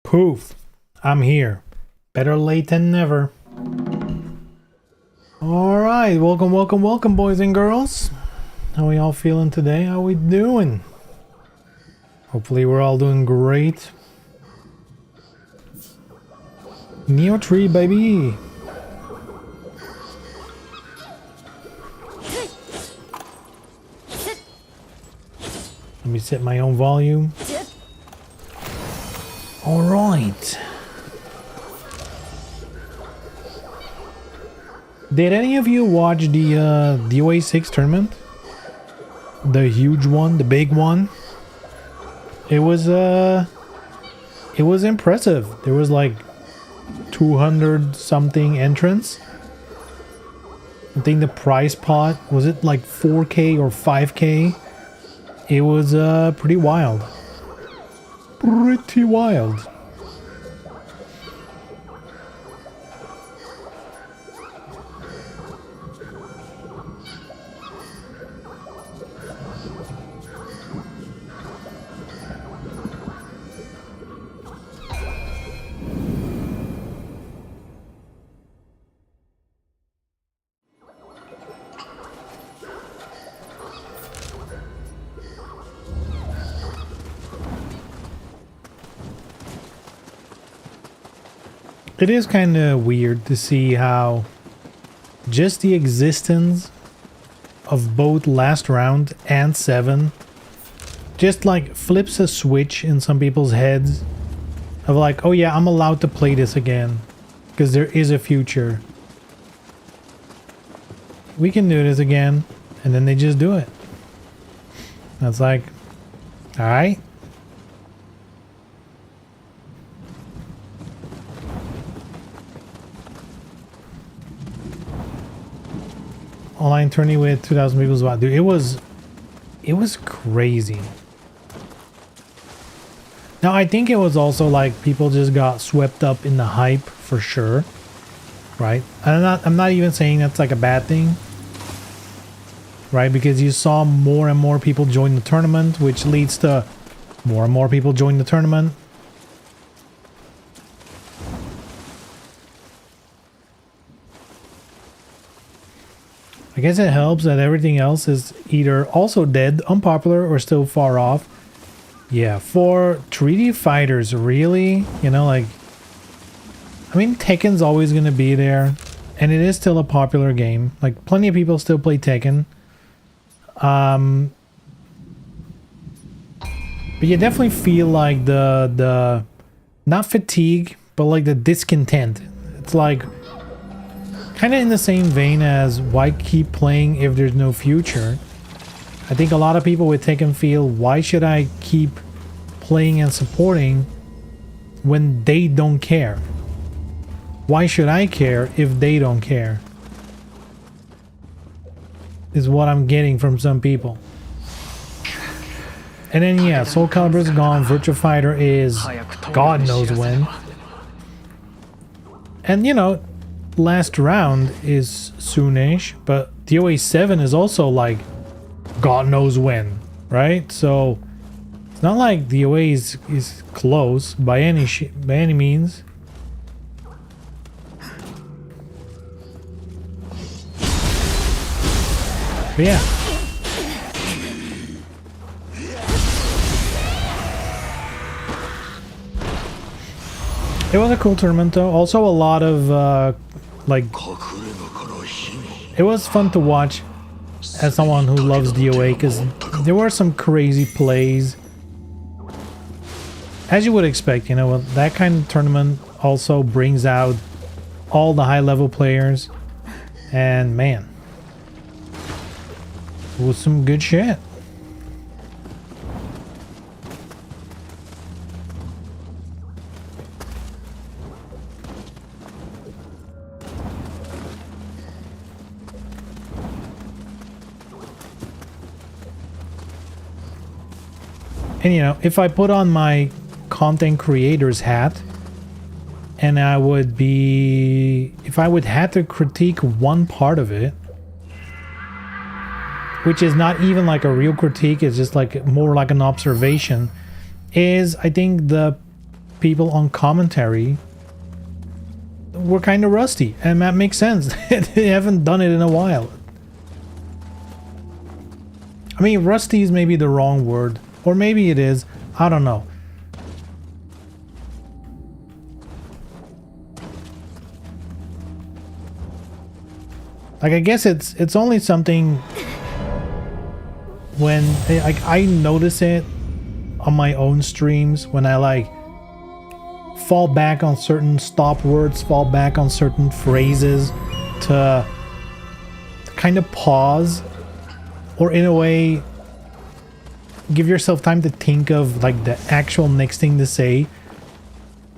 Poof, I'm here. Better late than never. Alright, welcome, boys and girls. How we all feeling today? How we doing? Hopefully we're all doing great. Nioh tree, baby. Let me set my own volume. Alright. Did any of you watch the DOA 6 tournament? The huge one, the big one? It was impressive. There was like 200 something entrants. I think the prize pot, was it like 4K or 5K? It was pretty wild. Pretty wild. It is kind of weird to see how just the existence of both last round and 7 just like flips a switch in some people's heads of like, oh yeah, I'm allowed to play this again because there is a future. We can do this again, and then they just do it. That's like, all right. Online tourney with 2,000 people. Wow, dude, it was crazy. Now I think it was also like people just got swept up in the hype for sure, right? I'm not even saying that's like a bad thing, right? Because you saw more and more people join the tournament, which leads to more and more people join the tournament. I guess it helps that everything else is either also dead, unpopular, or still far off. Yeah, for 3D fighters, really? You know, like... I mean, Tekken's always going to be there. And it is still a popular game. Like, plenty of people still play Tekken. But you definitely feel like the... Not fatigue, but like the discontent. It's like... Kind of in the same vein as why keep playing if there's no future. I think a lot of people with Tekken feel, why should I keep playing and supporting when they don't care? Why should I care if they don't care? Is what I'm getting from some people. And then yeah, Soul Calibur's gone, Virtua Fighter is God knows when. And you know, last round is soonish, but DOA 7 is also like God knows when, right? So it's not like DOA is close by any means. But yeah. It was a cool tournament though. Also a lot of like, it was fun to watch as someone who loves DOA because there were some crazy plays. As you would expect, you know, that kind of tournament also brings out all the high level players. And man, it was some good shit. And you know, if I put on my content creator's hat and I would be, if I would have to critique one part of it, which is not even like a real critique, it's just like more like an observation, is I think the people on commentary were kind of rusty, and that makes sense. They haven't done it in a while. I mean, rusty is maybe the wrong word, or maybe it is. I don't know. Like, I guess it's only something when like I notice it on my own streams when I like fall back on certain stop words, fall back on certain phrases to kind of pause, or in a way give yourself time to think of like the actual next thing to say,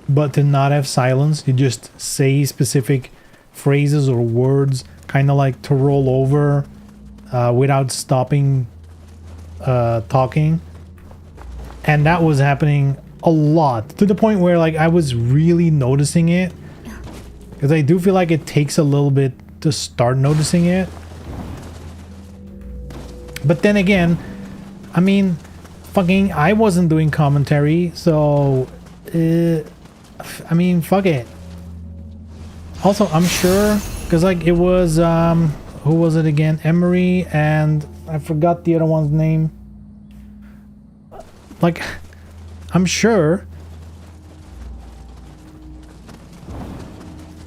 but to not have silence. You just say specific phrases or words, kind of like to roll over without stopping talking. And that was happening a lot, to the point where like I was really noticing it, because I do feel like it takes a little bit to start noticing it. But then again, I mean, fucking I wasn't doing commentary, so I mean, fuck it. Also, I'm sure, because like it was who was it again? Emery, and I forgot the other one's name. Like, I'm sure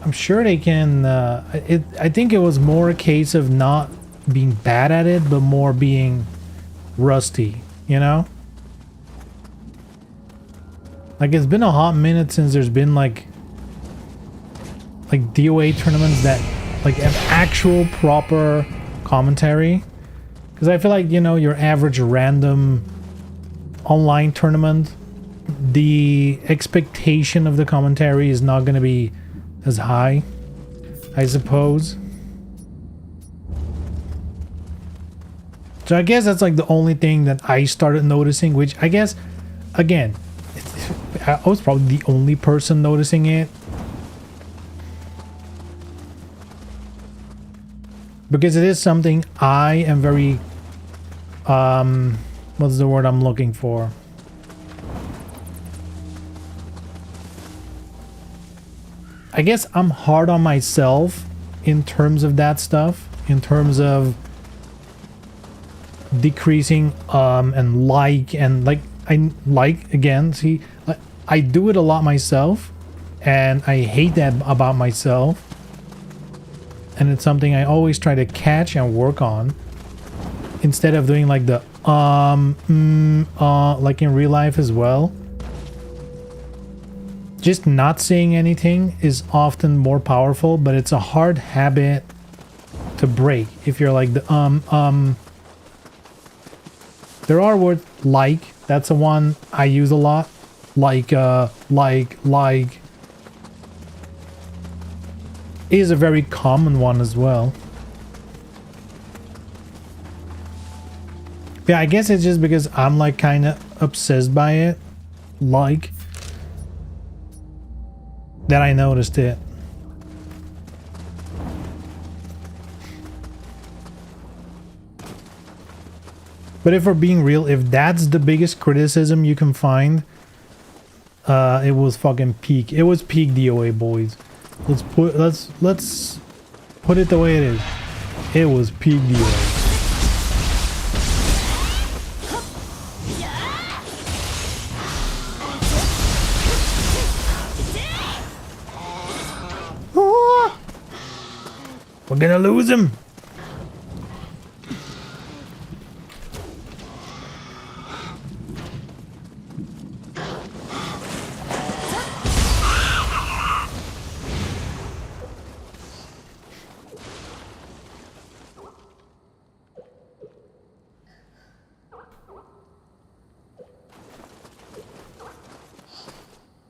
they can I think it was more a case of not being bad at it, but more being rusty, you know? Like, it's been a hot minute since there's been like DOA tournaments that like have actual proper commentary, because I feel like, you know, your average random online tournament, the expectation of the commentary is not going to be as high, I suppose. So I guess that's like the only thing that I started noticing, which I guess, again, I was probably the only person noticing it, because it is something I am very what's the word I'm looking for? I guess I'm hard on myself in terms of that stuff, in terms of decreasing and like I like, again, see, I do it a lot myself, and I hate that about myself, and it's something I always try to catch and work on, instead of doing like the like in real life as well. Just not saying anything is often more powerful, but it's a hard habit to break if you're like the there are words like, that's the one I use a lot, like is a very common one as well. Yeah, I guess it's just because I'm like kind of obsessed by it, like, that I noticed it. But if we're being real, if that's the biggest criticism you can find, it was fucking peak. It was peak DOA, boys. Let's put it the way it is. It was peak DOA. We're gonna lose him.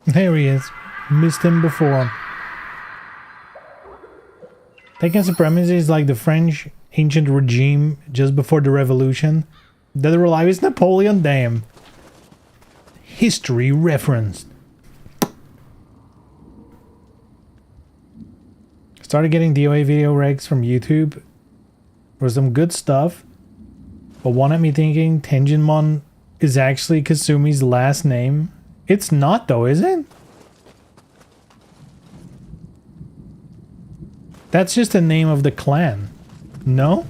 There he is. Missed him before. Taking supremacy is like the French ancient regime just before the revolution. Dead or Alive is Napoleon, damn. History referenced. Started getting DOA video regs from YouTube for some good stuff, but one had me thinking Tenjinmon is actually Kasumi's last name. It's not though, is it? That's just the name of the clan. No?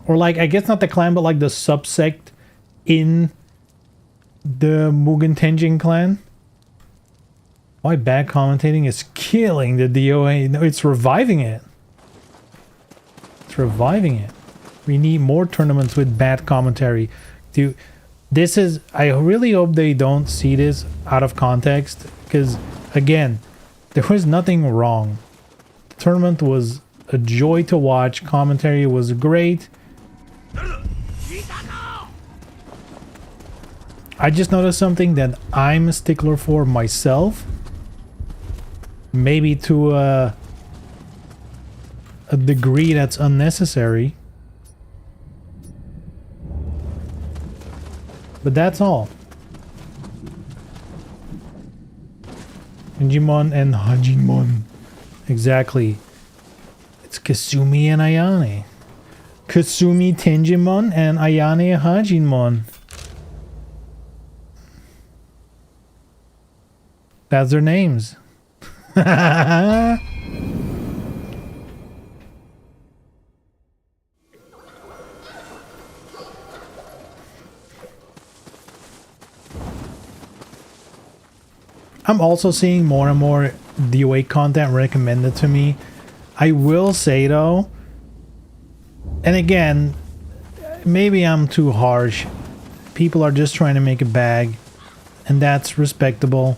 Or like, I guess not the clan, but like the subsect in the Mugen Tenjin clan. Why bad commentating is killing the DOA? No, it's reviving it. It's reviving it. We need more tournaments with bad commentary. Dude, this is... I really hope they don't see this out of context. Because, again, there was nothing wrong. The tournament was a joy to watch. Commentary was great. I just noticed something that I'm a stickler for myself. Maybe to a degree that's unnecessary. But that's all. Tenjimon and Hajimon. Exactly. It's Kasumi and Ayane. Kasumi Tenjimon and Ayane Hajimon. That's their names. I'm also seeing more and more DOA content recommended to me. I will say though, and again, maybe I'm too harsh. People are just trying to make a bag, and that's respectable.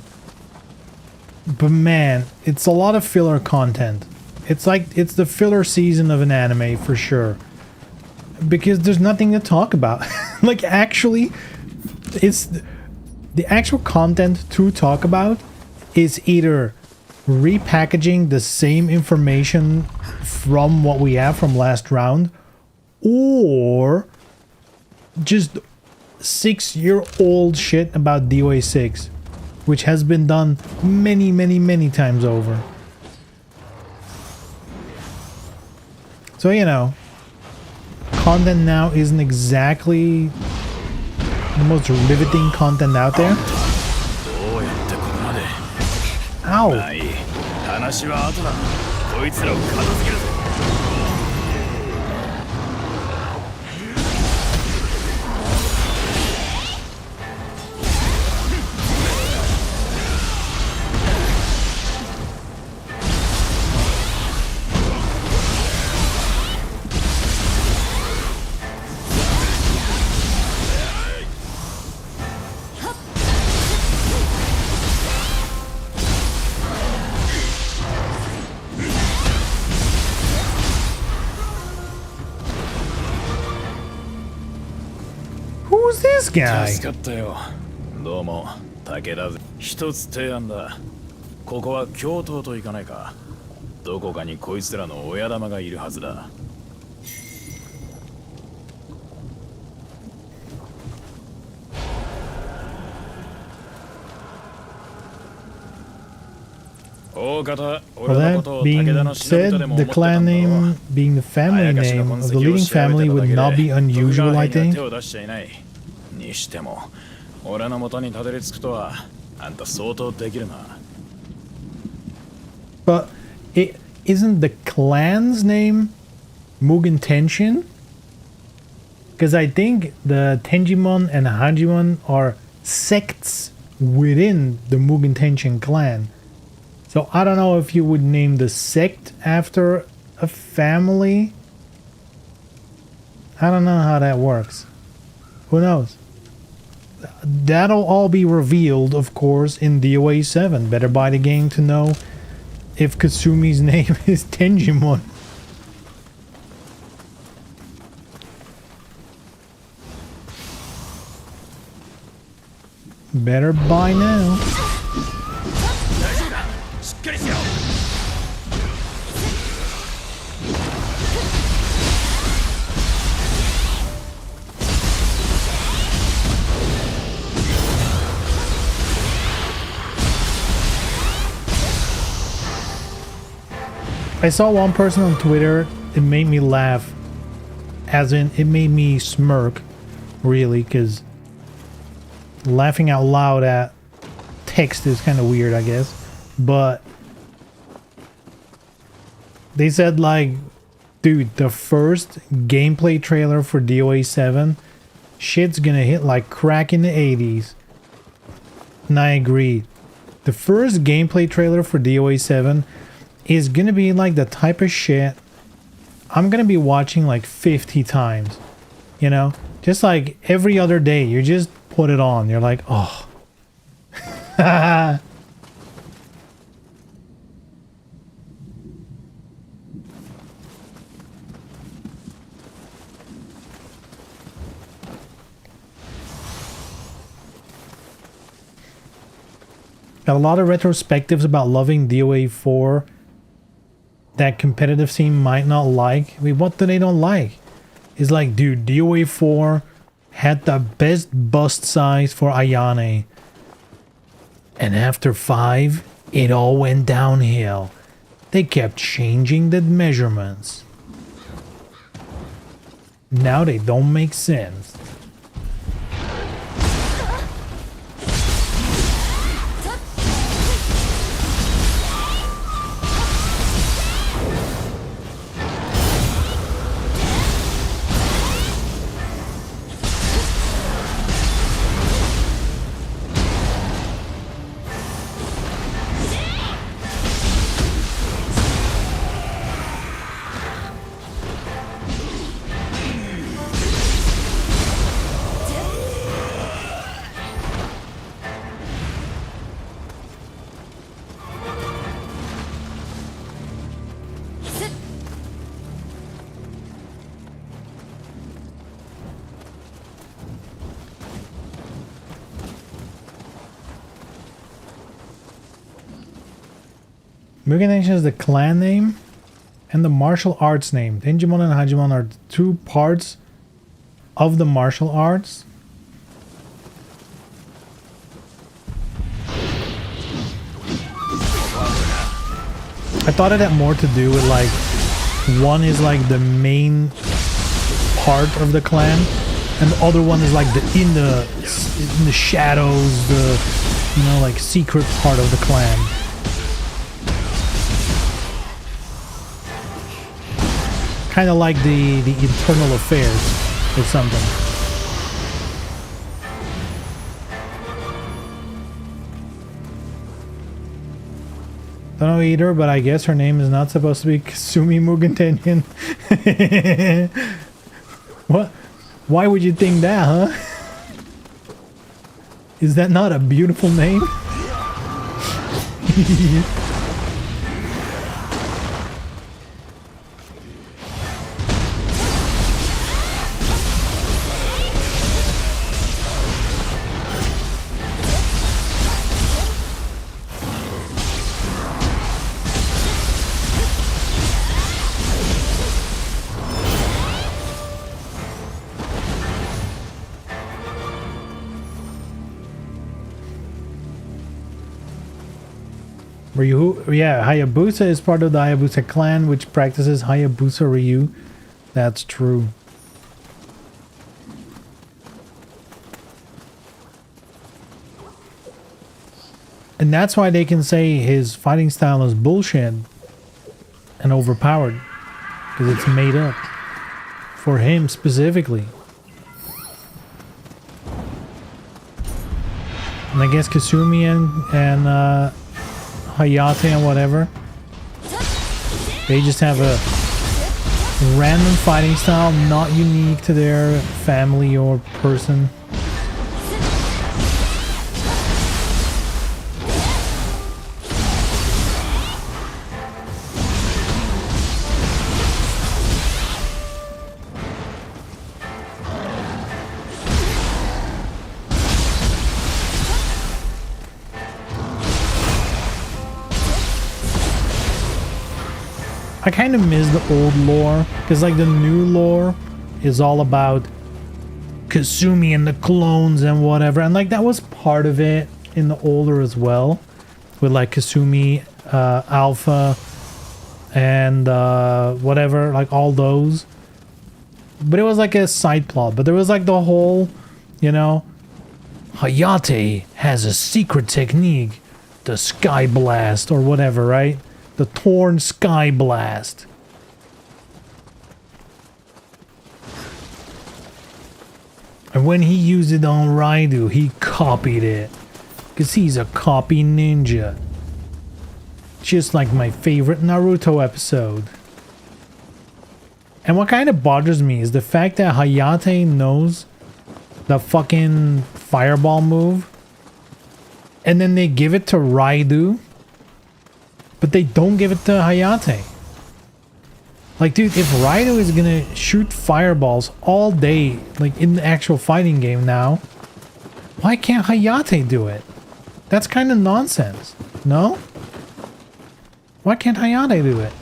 But man, it's a lot of filler content. It's like, it's the filler season of an anime for sure. Because there's nothing to talk about. Like actually, it's... The actual content to talk about is either repackaging the same information from what we have from last round, or just 6-year-old shit about DOA 6, which has been done many times over. So, you know, content now isn't exactly the most riveting content out there. Ow! Who's this guy? どうも、武田。一つ提案だ。ここは京都と行かないか。どこかにこいつらの親玉がいるはずだ。Well, that being said, the clan name being the family name of the leading family would not be unusual, I think. にしても、俺の元にたどり着くとは、あんた相当できるな。But isn't the clan's name Mugen Tenshin? Because I think the Tenjimon and Hajimon are sects within the Mugen Tenshin clan. So I don't know if you would name the sect after a family. I don't know how that works. Who knows? That'll all be revealed, of course, in DOA 7. Better buy the game to know if Kasumi's name is Tenjimon. Better buy now. I saw one person on Twitter, it made me laugh, as in it made me smirk, really, because laughing out loud at text is kind of weird, I guess. but they said like, dude, the first gameplay trailer for DOA 7, shit's gonna hit like crack in the 80s. And I agree. The first gameplay trailer for DOA 7 is gonna be like the type of shit I'm gonna be watching like 50 times. You know? Just like every other day, you just put it on. You're like, oh. Got a lot of retrospectives about loving DOA 4 that competitive scene might not like. I mean, what do they don't like? It's like, dude, DOA 4 had the best bust size for Ayane. And after 5, it all went downhill. They kept changing the measurements. Now they don't make sense. Mugen Nation is the clan name and the martial arts name. Denjimon and Hajimon are two parts of the martial arts. I thought it had more to do with like, one is like the main part of the clan and the other one is like in the shadows, the, you know, like secret part of the clan. Kind of like the internal affairs or something. Don't know either, but I guess her name is not supposed to be Kasumi Mugen Tengen. What? Why would you think that, huh? Is that not a beautiful name? Ryu, yeah, Hayabusa is part of the Hayabusa clan, which practices Hayabusa Ryu. That's true. And that's why they can say his fighting style is bullshit and overpowered. Because it's made up. For him specifically. And I guess Kasumi and Hayate and whatever, they just have a random fighting style not unique to their family or person. I kind of miss the old lore, because like the new lore is all about Kasumi and the clones and whatever, and like that was part of it in the older as well, with like Kasumi, Alpha, and whatever, like all those. But it was like a side plot, but there was like the whole, you know, Hayate has a secret technique the Sky Blast or whatever, right? The Torn Sky Blast. And when he used it on Raidu, he copied it. Because he's a copy ninja. Just like my favorite Naruto episode. And what kind of bothers me is the fact that Hayate knows the fucking fireball move. And then they give it to Raidu. But they don't give it to Hayate. Like, dude, if Raidu is gonna shoot fireballs all day, like in the actual fighting game now, why can't Hayate do it? That's kind of nonsense, no? Why can't Hayate do it?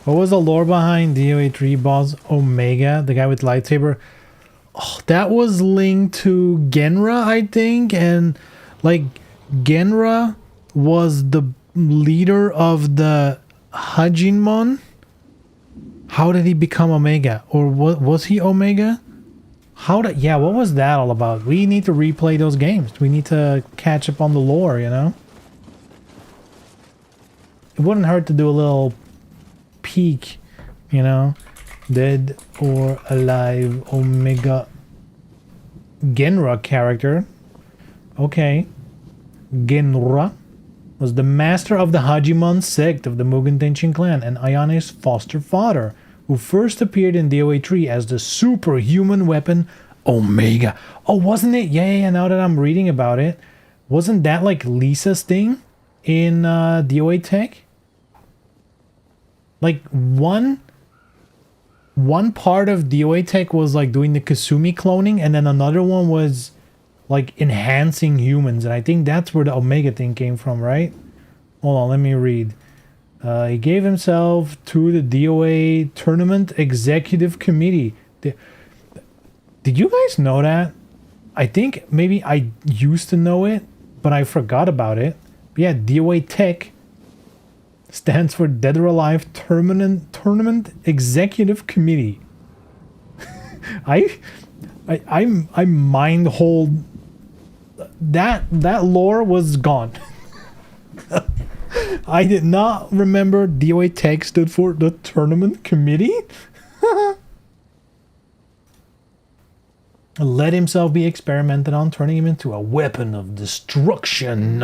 What was the lore behind DOA 3 boss Omega, the guy with lightsaber? Oh, that was linked to Genra, I think, and like Genra was the leader of the Hajinmon. How did he become Omega? Or was he Omega? Yeah, what was that all about? We need to replay those games. We need to catch up on the lore, you know? It wouldn't hurt to do a little peek, you know? Dead or alive Omega Genra character. Okay. Genra was the master of the Hajimon sect of the Mugen Tenshin clan and Ayane's foster father, who first appeared in DOA 3 as the superhuman weapon Omega. Oh, wasn't it? Yeah, now that I'm reading about it. Wasn't that like Lisa's thing in DOA Tech? Like one part of DOA Tech was like doing the Kasumi cloning, and then another one was like enhancing humans, and I think that's where the Omega thing came from, right? Hold on, let me read. He gave himself to the DOA Tournament Executive Committee. Did you guys know that? I think maybe I used to know it, but I forgot about it. But yeah, DOA Tech stands for Dead or Alive Tournament Executive Committee. I mind hold that lore was gone. I did not remember DOA Tech stood for the Tournament Committee. Let himself be experimented on, turning him into a weapon of destruction.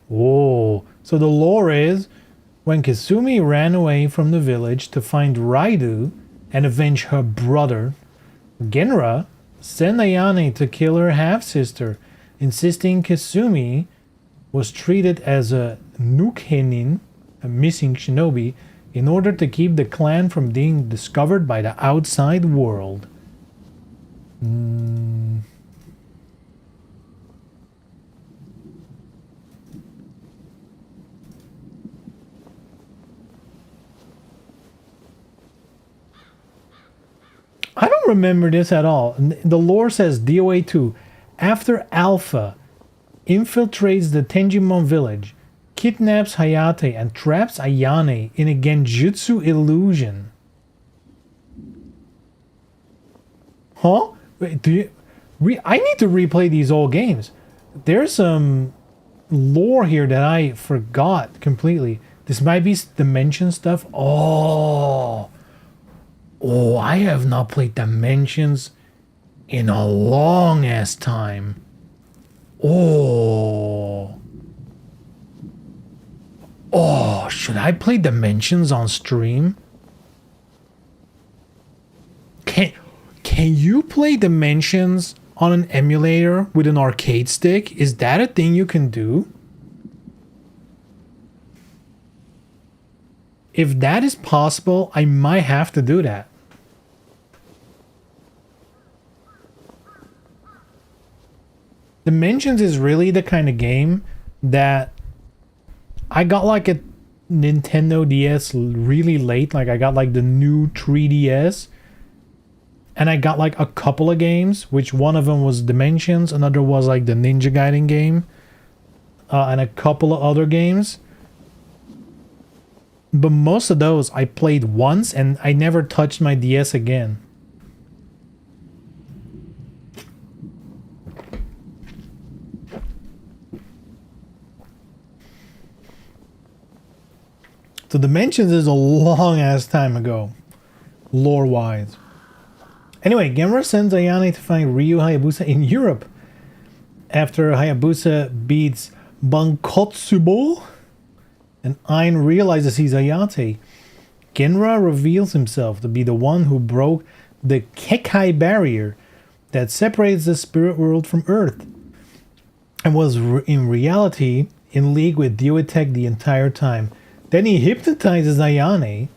Whoa. So the lore is, when Kasumi ran away from the village to find Raidu and avenge her brother, Genra sent Ayane to kill her half-sister, insisting Kasumi was treated as a nukenin, a missing shinobi, in order to keep the clan from being discovered by the outside world. I don't remember this at all. The lore says DOA 2, after Alpha infiltrates the Tenjimon village, kidnaps Hayate and traps Ayane in a genjutsu illusion. Huh? Wait, I need to replay these old games. There's some lore here that I forgot completely. This might be Dimension stuff. Oh, I have not played Dimensions in a long ass time. Oh, should I play Dimensions on stream? Can you play Dimensions on an emulator with an arcade stick? Is that a thing you can do? If that is possible, I might have to do that. Dimensions is really the kind of game that I got like a Nintendo DS really late. Like I got like the new 3DS. And I got like a couple of games, which one of them was Dimensions, another was like the Ninja Gaiden game, and a couple of other games. But most of those I played once and I never touched my DS again. So Dimensions is a long ass time ago, lore-wise. Anyway, Genra sends Ayane to find Ryu Hayabusa in Europe. After Hayabusa beats Bankotsubo and Ein realizes he's Ayate, Genra reveals himself to be the one who broke the Kekai barrier that separates the spirit world from Earth, and was in reality in league with Dioetech the entire time. Then he hypnotizes Ayane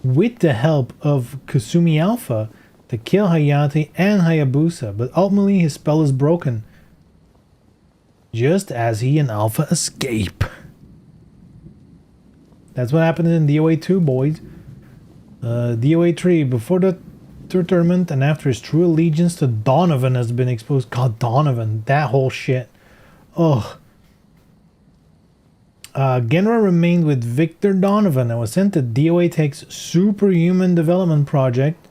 with the help of Kusumi Alpha to kill Hayate and Hayabusa, but ultimately his spell is broken, just as he and Alpha escape. That's what happened in DOA 2, boys. DOA 3, before the tournament and after his true allegiance to Donovan has been exposed. God, Donovan, that whole shit. Ugh. Genra remained with Victor Donovan and was sent to DOA Tech's Superhuman Development Project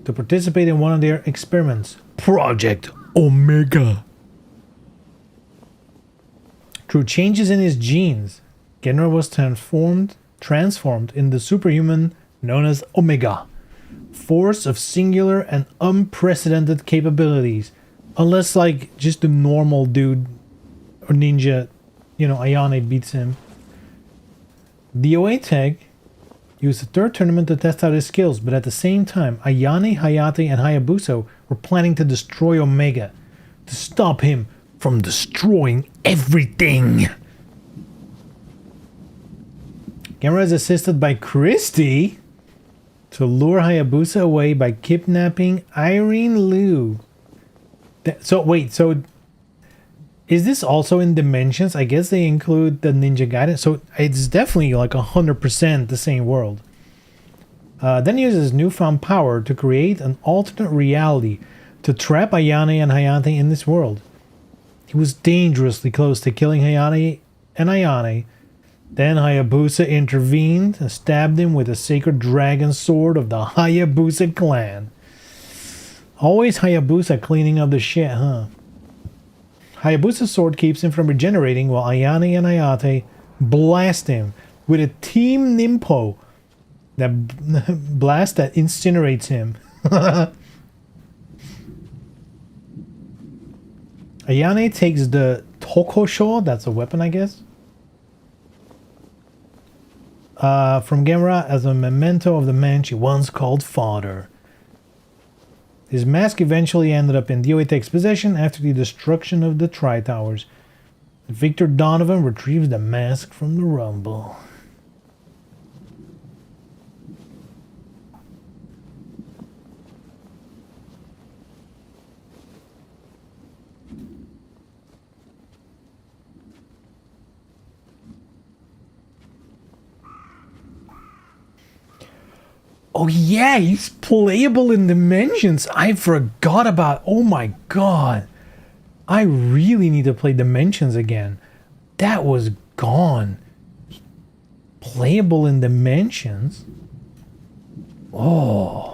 to participate in one of their experiments, Project Omega. Through changes in his genes, Genra was transformed in the superhuman known as Omega, force of singular and unprecedented capabilities. Unless like just a normal dude or ninja, you know, Ayane beats him. DOA Tech used the third tournament to test out his skills, but at the same time, Ayane, Hayate, and Hayabusa were planning to destroy Omega, to stop him from destroying everything. Genra is assisted by Christy to lure Hayabusa away by kidnapping Irene Liu. So wait, so is this also in Dimensions? I guess they include the Ninja Gaiden. So it's definitely like 100% the same world. Then he uses his newfound power to create an alternate reality to trap Ayane and Hayate in this world. He was dangerously close to killing Hayate and Ayane. Then Hayabusa intervened and stabbed him with a sacred dragon sword of the Hayabusa clan. Always Hayabusa cleaning up the shit, huh? Hayabusa's sword keeps him from regenerating while Ayane and Hayate blast him with a Team Nimpo blast that incinerates him. Ayane takes the Tokosho, that's a weapon I guess, from Genra as a memento of the man she once called father. His mask eventually ended up in DOA Tech's possession after the destruction of the Tri-Towers. Victor Donovan retrieves the mask from the Rumble. Oh yeah, he's playable in Dimensions. I forgot about. Oh my god. I really need to play Dimensions again. That was gone. Playable in Dimensions? Oh.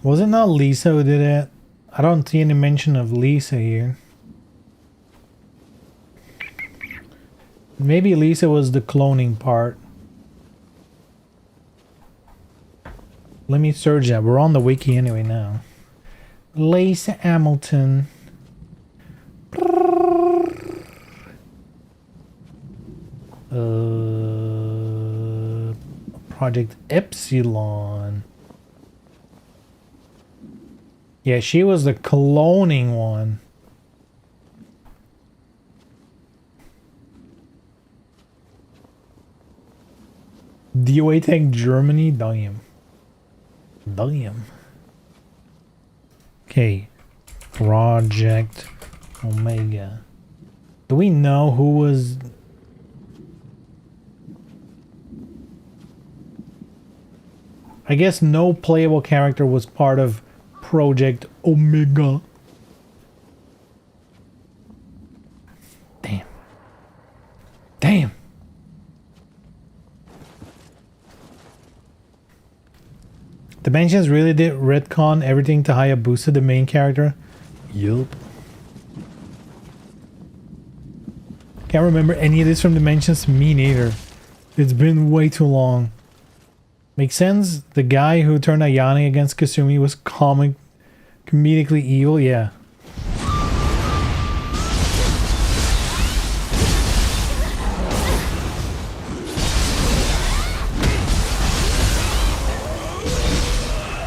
Was it not Lisa who did it? I don't see any mention of Lisa here. Maybe Lisa was the cloning part. Let me search that. We're on the wiki anyway now. Lisa Hamilton. Project Epsilon. Yeah, she was the cloning one. DOA Tech Germany? Damn. Damn. Okay. Project Omega. Do we know who was... I guess no playable character was part of Project Omega. Damn. Damn. Dimensions really did retcon everything to Hayabusa, the main character? Yup. Can't remember any of this from Dimensions. Me neither. It's been way too long. Makes sense? The guy who turned Ayane against Kasumi was comedically evil? Yeah.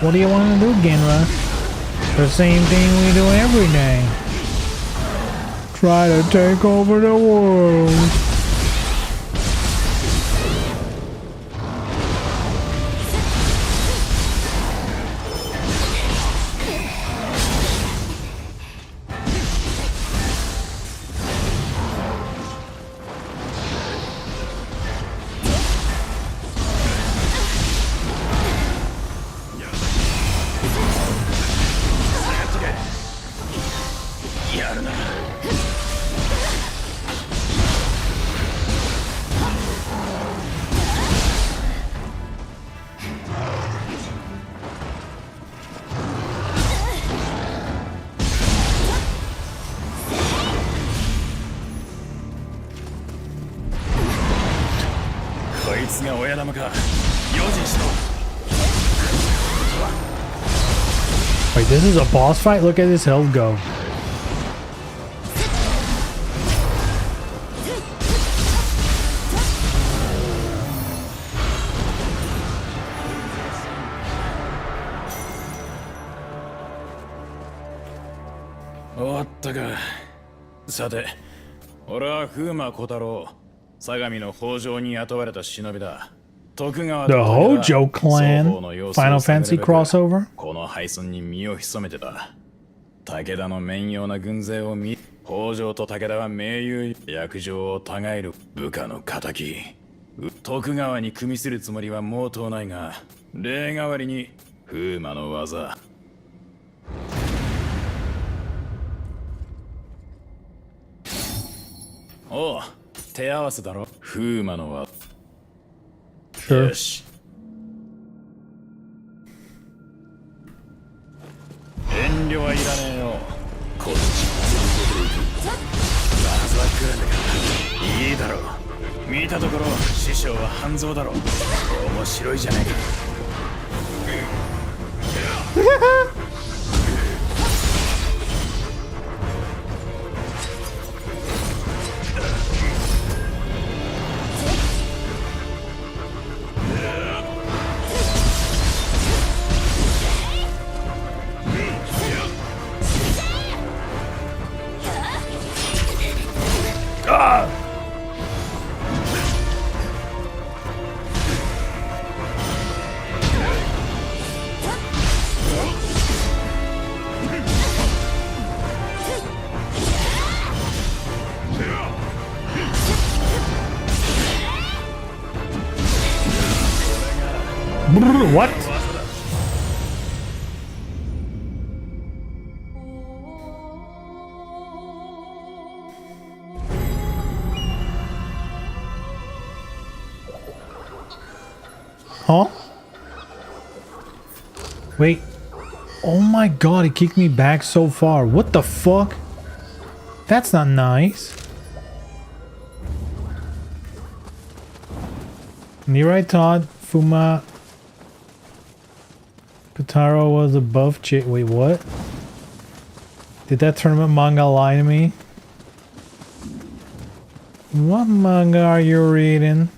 What do you want to do, Genra? The same thing we do every day. Try to take over the world. Wait, this is a boss fight? Look at his health go. The Hojo clan Final Fantasy crossover? 武田の面用な軍勢を見、北条と武田は盟友約定を違える部下の敵。徳川に組みするつもりは毛頭ないが、例代わりに風魔の技。おう、手合わせだろ。風魔の技。Sure. よし。遠慮はいらねえよ。こっちまずは来るんだからいいだろう。見たところ師匠は半蔵だろう。面白いじゃねえか。What? Huh? Wait. Oh my god, it kicked me back so far. What the fuck? That's not nice. Near I thought Fuma Kotaro was a buff chick. Wait, what? Did that tournament manga lie to me? What manga are you reading?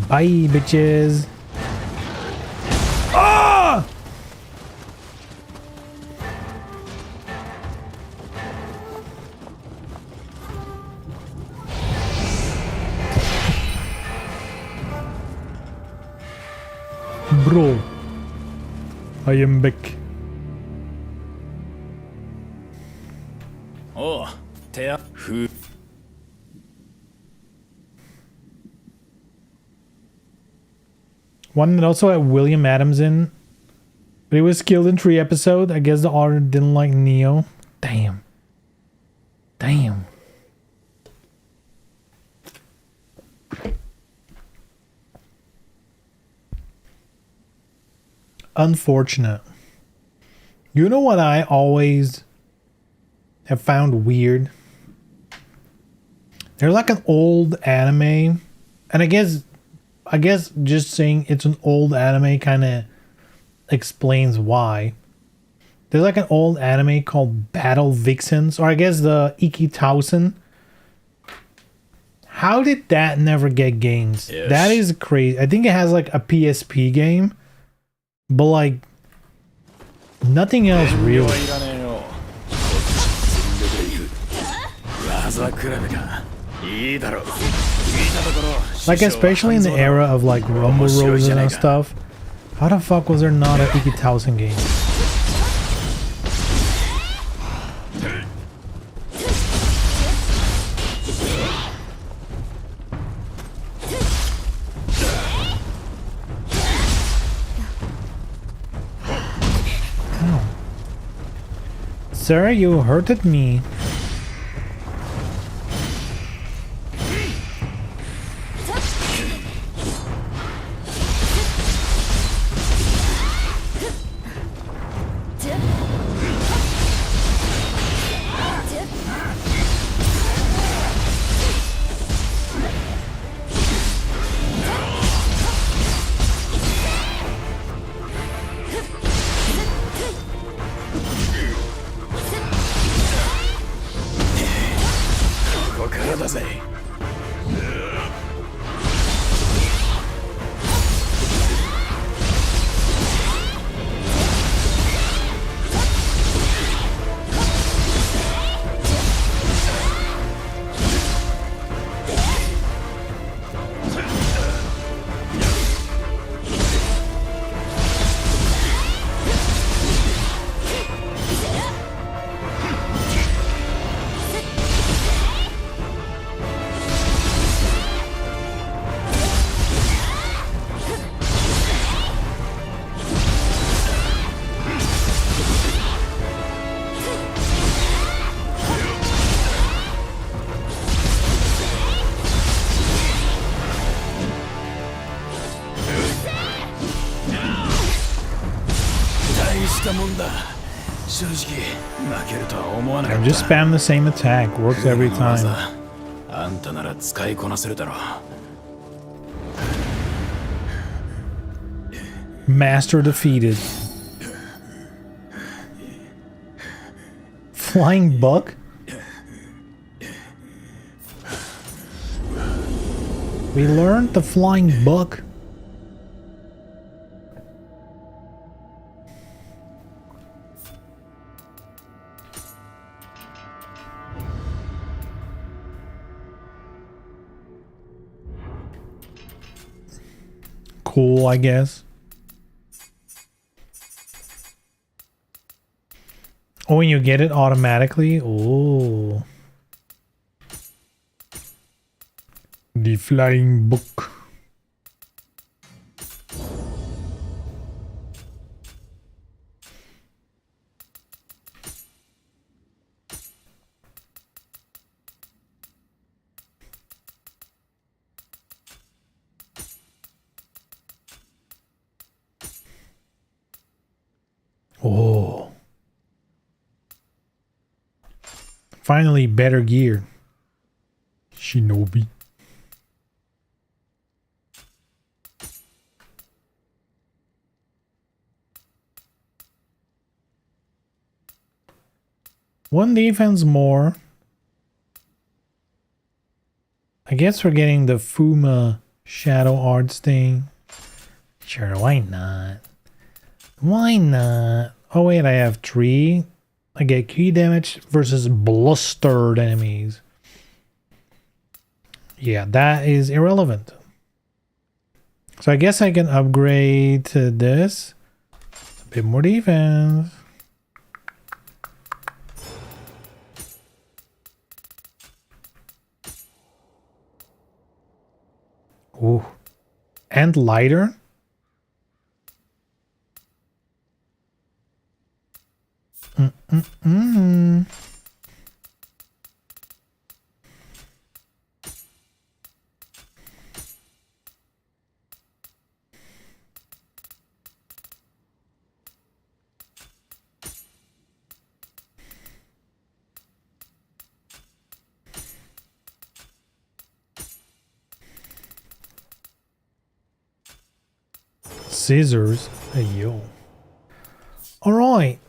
Bye, bitches. Ah! Bro, I am back. Oh, who? One that also had William Adams in, but he was killed in 3 episodes. I guess the author didn't like Nioh. Damn. Damn. Unfortunate. You know what I always have found weird? There's like an old anime, and I guess just saying it's an old anime kind of explains why. There's like an old anime called Battle Vixens, or I guess the Iki Tausen. How did that never get games? Yes. That is crazy. I think it has like a PSP game, but like nothing else really. Like especially in the era of like Rumble Roses and stuff. How the fuck was there not a Iki Tausen game? Sir, you hurted me. I'm just spam the same attack. Works every time. Master defeated. Flying buck? We learned the flying buck. Cool, I guess. Oh, and you get it automatically? Oh. The flying book. Oh. Finally, better gear. Shinobi. One defense more. I guess we're getting the Fuma Shadow arts thing. Sure, why not? Why not? Oh wait, I have 3. I get key damage versus blustered enemies. Yeah, that is irrelevant. So I guess I can upgrade to this. A bit more defense. Ooh. And lighter. Mm-mm-mm. Scissors. Hey, yo. Alright.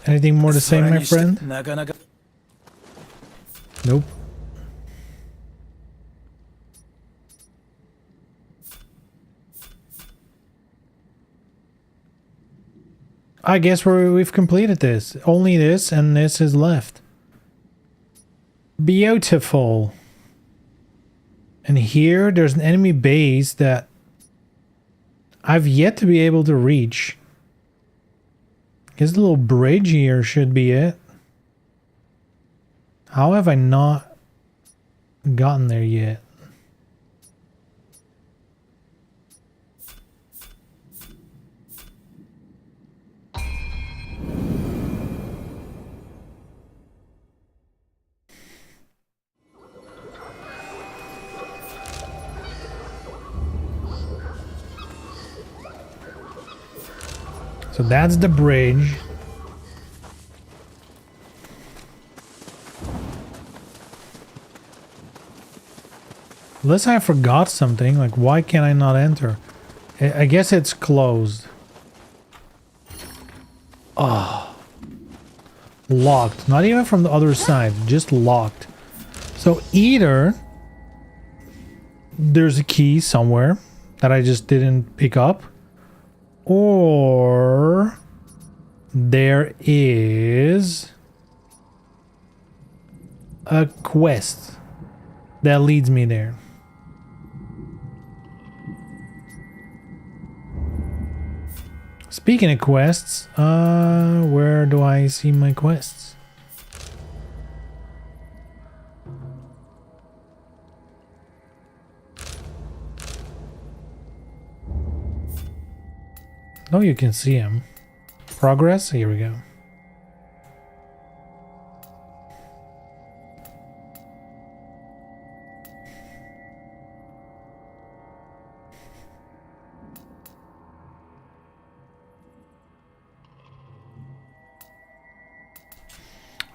Anything more to say, my friend? Nope. I guess we've completed this. Only this and this is left. Beautiful. And here there's an enemy base that I've yet to be able to reach. Guess the little bridge here should be it. How have I not gotten there yet? So that's the bridge. Unless I forgot something, like why can't I not enter? I guess it's closed. Oh. Locked. Not even from the other side, just locked. So either there's a key somewhere that I just didn't pick up, or there is a quest that leads me there. Speaking of quests, where do I see my quests? Oh, you can see them. Progress? Here we go.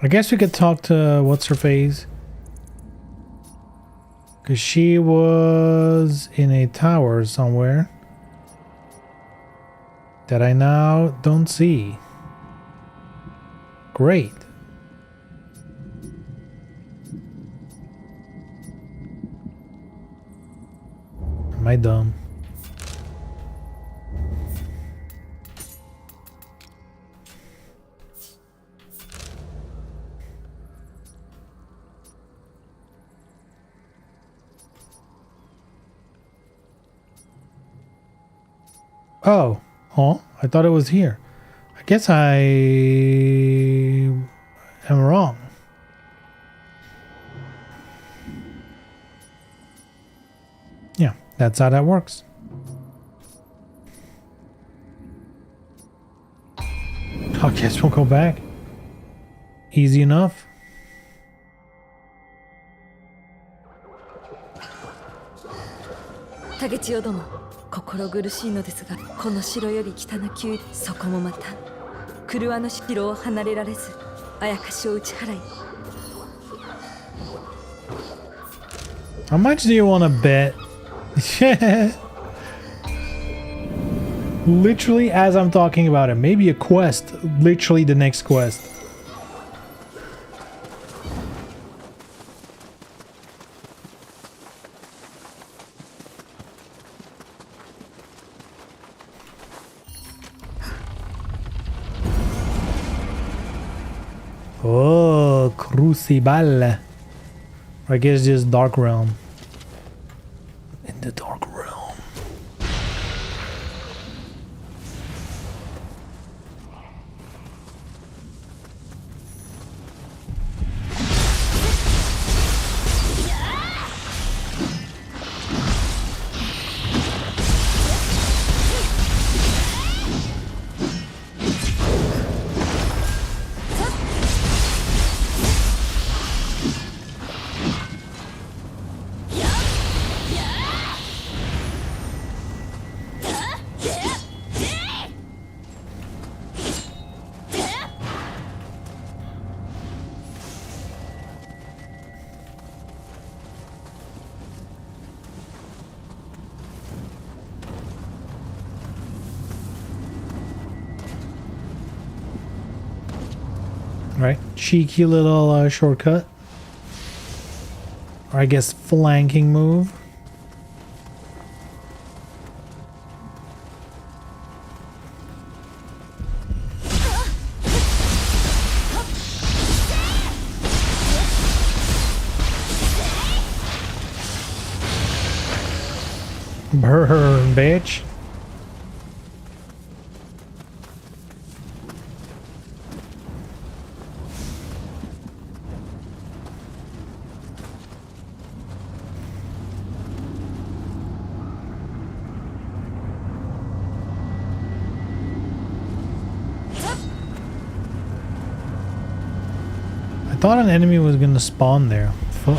I guess we could talk to what's her face, because she was in a tower somewhere that I now don't see. Great. Am I dumb? Oh, huh? I thought it was here. I guess I am wrong. Yeah, that's how that works. I guess we'll go back. Easy enough. Tagechiyo domo, kokoro苦しいのですが、この城より北の宮、そこもまた、狂の城を離れられず、あやかしを打ち払い。How much do you want to bet? Literally as I'm talking about it. Maybe a quest. Literally the next quest. Oh, Crucible. I guess just Dark Realm. In the Dark Realm. Right, cheeky little shortcut. Or I guess flanking move. Burn, bitch. I thought an enemy was gonna spawn there. Oh.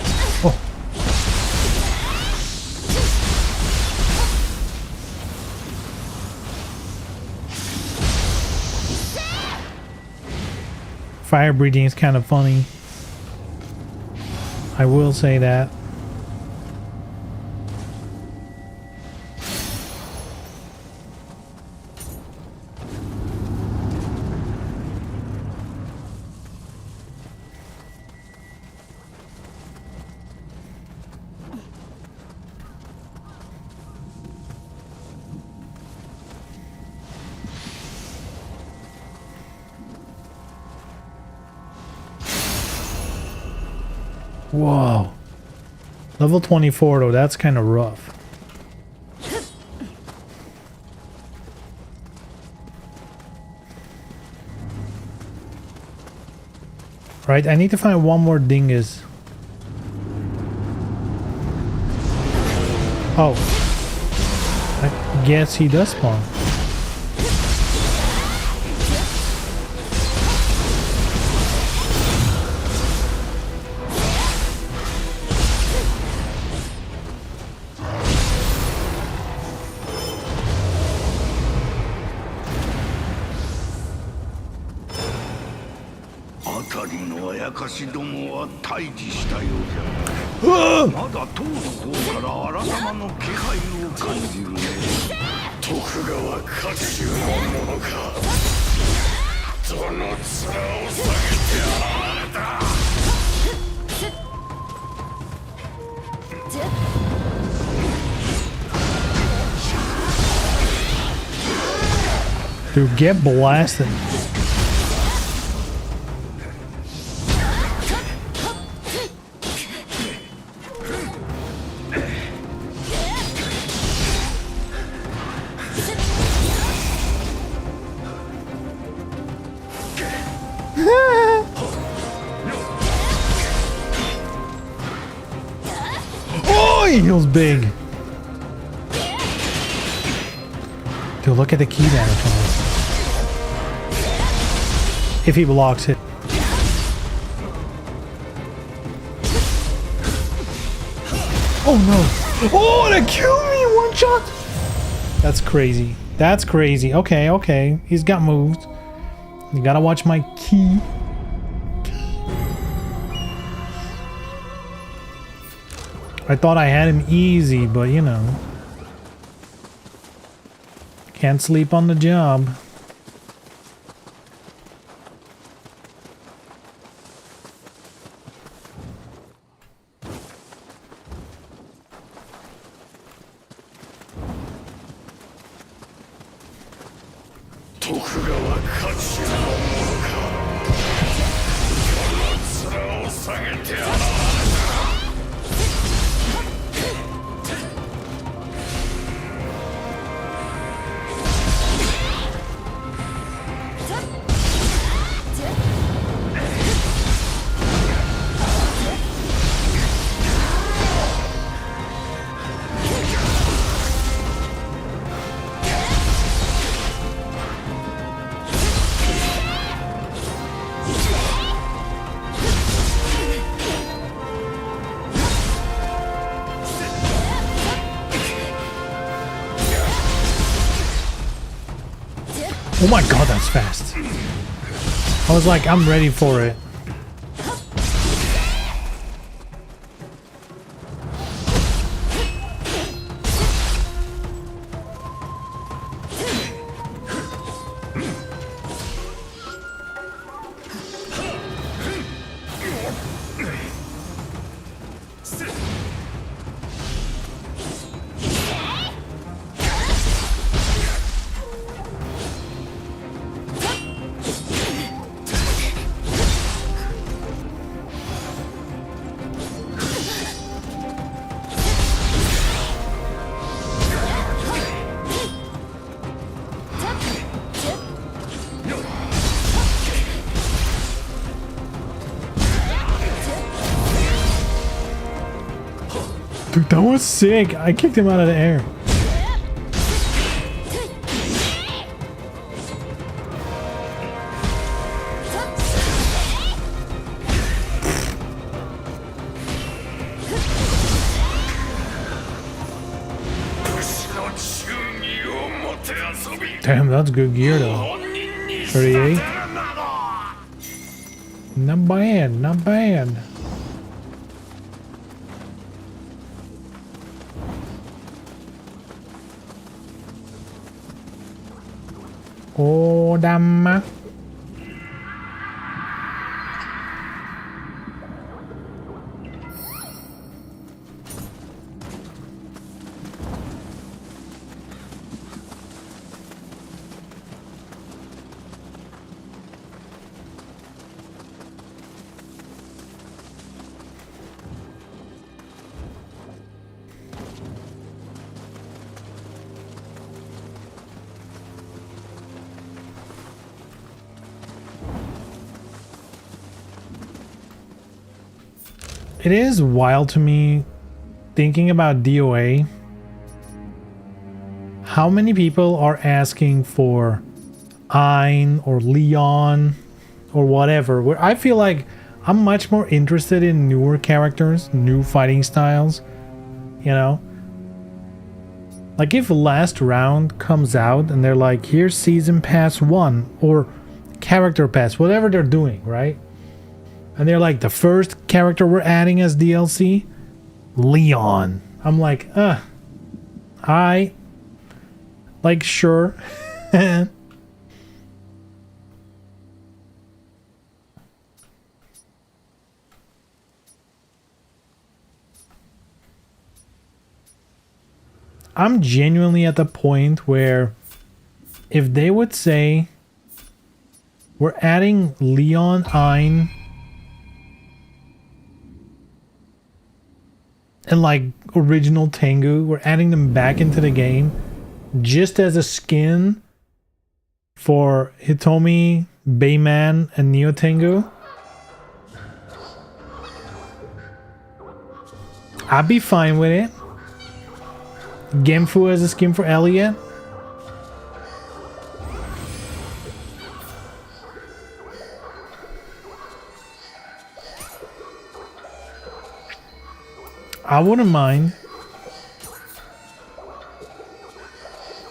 Fire breathing is kind of funny. I will say that. Whoa. Level 24 though, that's kind of rough. Right, I need to find one more dingus. Oh. I guess he does spawn. Dude, get blasted. Oh, he heals big. Dude, look at the key damage on this. If he blocks it. Oh no. Oh, that killed me in one shot. That's crazy. That's crazy. Okay, okay. He's got moved. You gotta watch my key. I thought I had him easy, but you know. Can't sleep on the job. Oh my god, that's fast. I was like, I'm ready for it. Dude, that was sick. I kicked him out of the air. Damn, that's good gear though. 38. Not bad, not bad. Oh, damn. It is wild to me thinking about DOA. How many people are asking for Ein or Leon or whatever? Where I feel like I'm much more interested in newer characters, new fighting styles, you know? Like if Last Round comes out and they're like, here's Season Pass 1 or Character Pass, whatever they're doing, right? And they're like, the first character we're adding as DLC, Leon. I'm like, I like, sure. I'm genuinely at the point where if they would say we're adding Leon, Ein, and like original Tengu, we're adding them back into the game just as a skin for Hitomi, Bayman, and Nioh Tengu, I'd be fine with it. Genfu as a skin for Elliot. I wouldn't mind.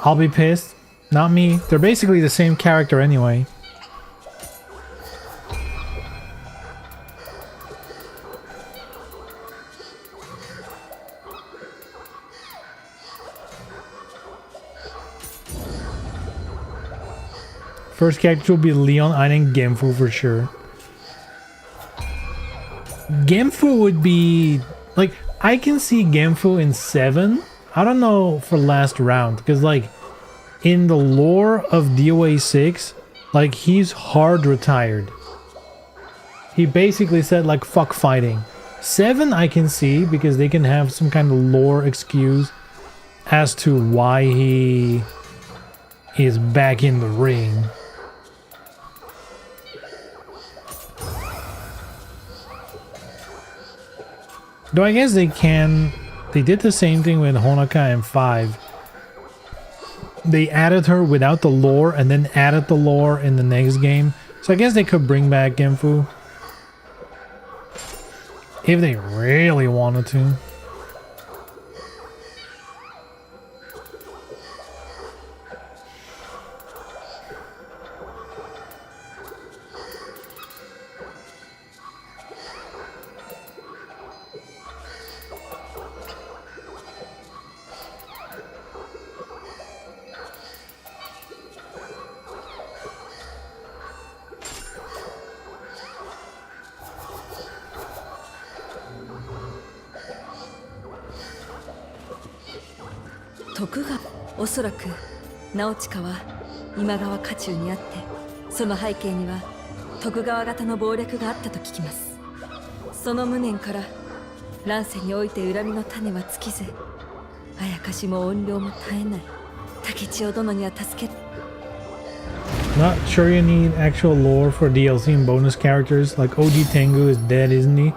I'll be pissed. Not me. They're basically the same character anyway. First character will be Leon, Ein, and Genfu for sure. Genfu would be... like, I can see Genfu in 7. I don't know for Last Round, because like in the lore of DOA 6, like he's hard retired. He basically said like fuck fighting. 7 I can see because they can have some kind of lore excuse as to why he is back in the ring. Though I guess they can... they did the same thing with Honoka in 5. They added her without the lore and then added the lore in the next game. So I guess they could bring back Genfu. If they really wanted to. 徳川、おそらく直親は今川家中にあって、その背景には徳川方の謀略があったと聞きます。その無念から乱世において恨みの種は尽きず、あやかしも怨霊も絶えない竹千代殿には助け。 Not sure you need actual lore for DLC and bonus characters, like OG Tengu is dead, isn't he?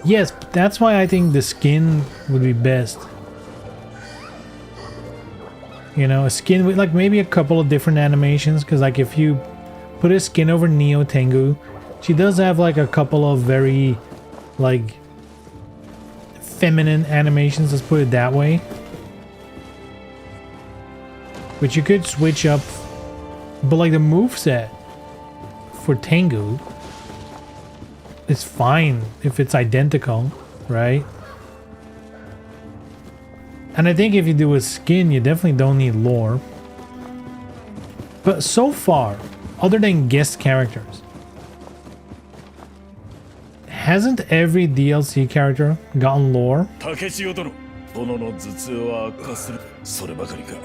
Yes, that's why I think the skin would be best. You know, a skin with like maybe a couple of different animations, because like if you put a skin over Nioh Tengu, she does have like a couple of very like feminine animations, let's put it that way. Which you could switch up, but like the moveset for Tengu is fine if it's identical, right? And I think if you do a skin, you definitely don't need lore. But so far, other than guest characters, hasn't every DLC character gotten lore? 竹千代殿、殿の頭痛は悪化する。そればかりか、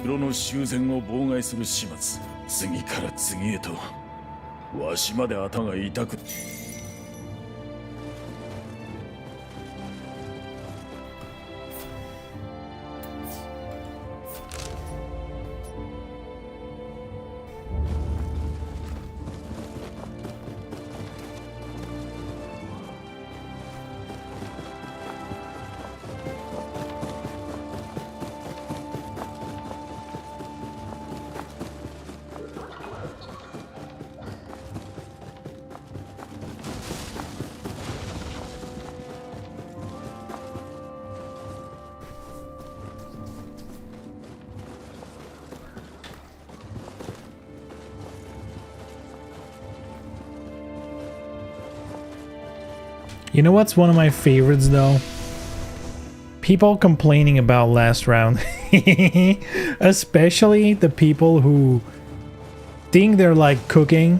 色の修繕を妨害する始末。次から次へと、わしまで頭が痛く。You know what's one of my favorites though? People complaining about last round. Especially the people who think they're like cooking,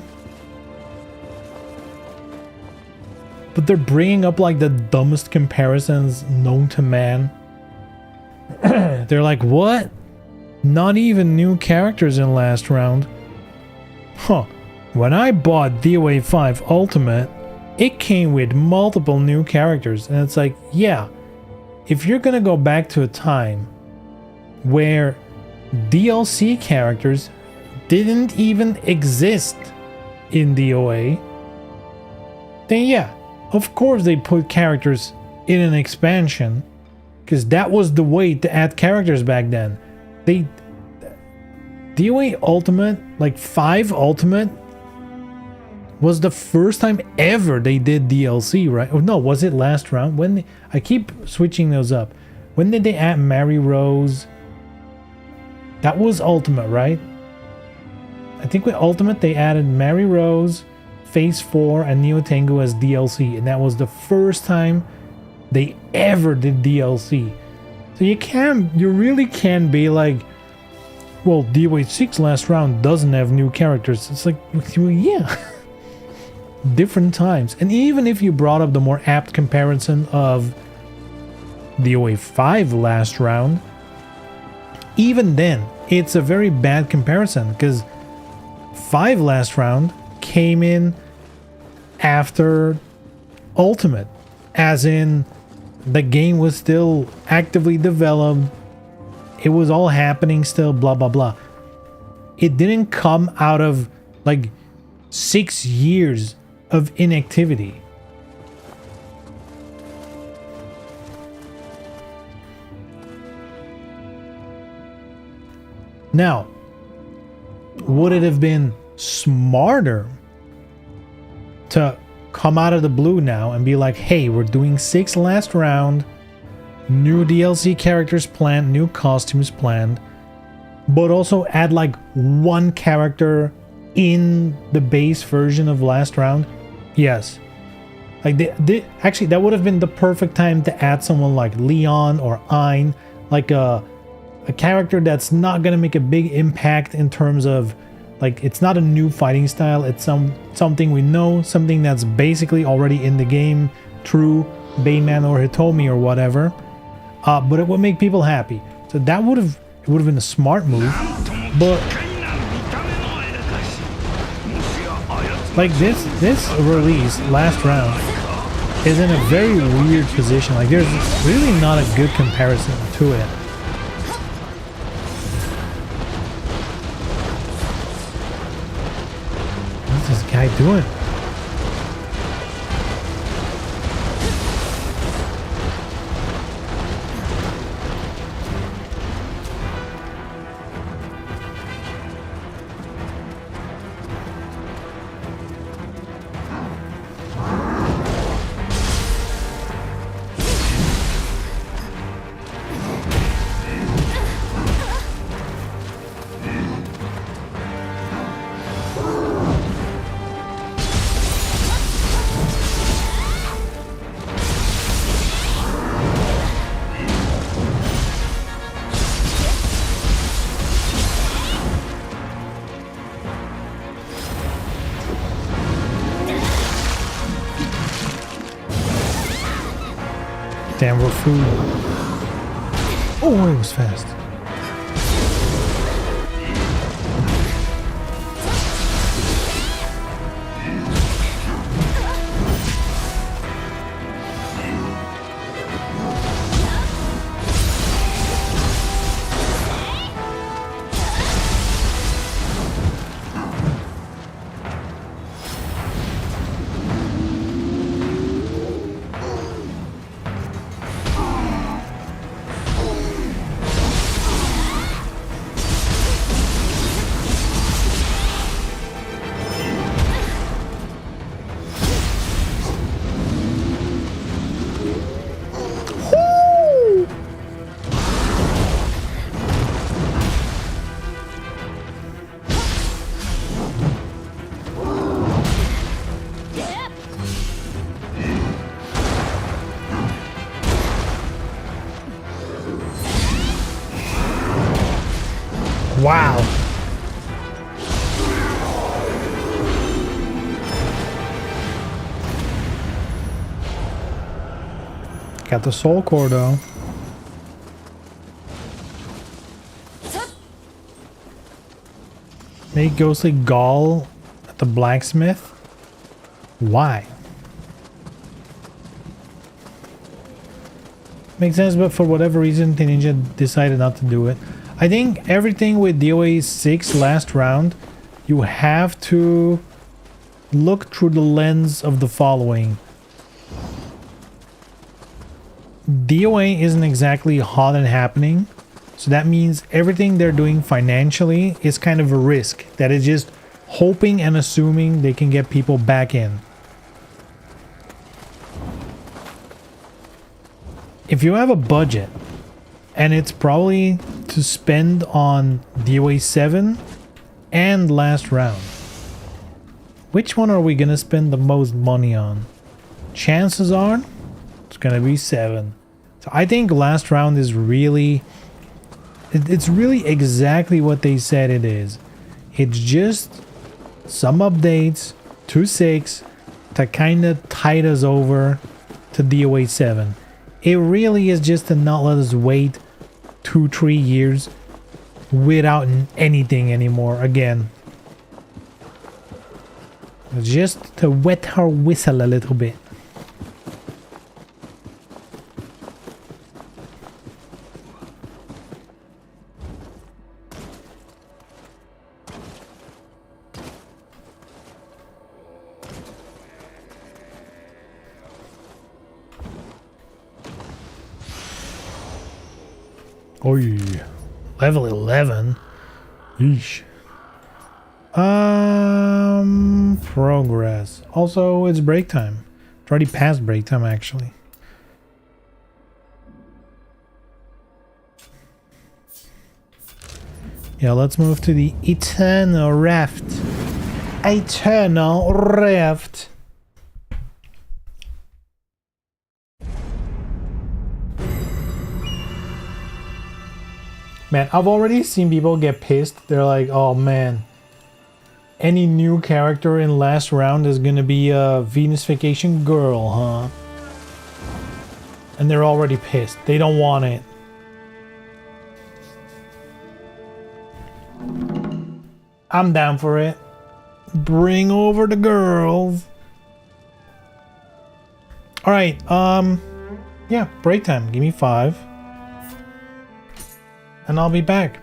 but they're bringing up like the dumbest comparisons known to man. They're like, what? Not even new characters in last round? Huh. When I bought DOA 5 Ultimate, it came with multiple new characters, and it's like, yeah, if you're gonna go back to a time where DLC characters didn't even exist in DOA, then yeah, of course they put characters in an expansion, because that was the way to add characters back then. DOA Ultimate, like 5 Ultimate, was the first time ever they did DLC, right? Oh no, was it last round? When I keep switching those up. When did they add Mary Rose? That was Ultimate, right? I think with Ultimate they added Mary Rose, Phase 4, and Nioh Tengu as DLC, and that was the first time they ever did DLC. So you really can be like, well, DOA 6 last round doesn't have new characters. It's like, well, yeah. Different times. And even if you brought up the more apt comparison of DOA 5 last round, even then it's a very bad comparison, because 5 last round came in after Ultimate, as in the game was still actively developed, it was all happening still, blah blah blah. It didn't come out of like 6 years of inactivity. Now, would it have been smarter to come out of the blue now and be like, hey, we're doing 6 last round, new DLC characters planned, new costumes planned, but also add like 1 character in the base version of last round? Yes. Like actually that would have been the perfect time to add someone like Leon or Ein, like a character that's not gonna make a big impact in terms of, like, it's not a new fighting style, it's something we know, something that's basically already in the game, true Bayman or Hitomi or whatever, but it would make people happy. So that would have It would have been a smart move, but like this release last round is in a very weird position. Like there's really not a good comparison to it. What's this guy doing? Damn, we're food. Oh, it was fast. Wow. Got the soul core though. Make ghostly Gaul at the blacksmith? Why? Makes sense, but for whatever reason, Ninja decided not to do it. I think everything with DOA 6 last round, you have to look through the lens of the following. DOA isn't exactly hot and happening, so that means everything they're doing financially is kind of a risk that is just hoping and assuming they can get people back in. If you have a budget and it's probably to spend on DOA 7 and last round, which one are we gonna spend the most money on? Chances are it's gonna be 7. So I think last round is really, it's really exactly what they said it is. It's just some updates to 6 to kind of tide us over to DOA 7. It really is just to not let us wait 2-3 years without anything anymore again. Just to wet our whistle a little bit. Oh, level 11. Yeesh. Progress. Also, it's break time. It's already past break time, actually. Yeah, let's move to the Eternal Rift. Eternal Rift. Man, I've already seen people get pissed. They're like, oh man, any new character in last round is gonna be a Venus Vacation girl, huh? And they're already pissed. They don't want it. I'm down for it. Bring over the girls. All right. Yeah, break time. Give me 5. And I'll be back.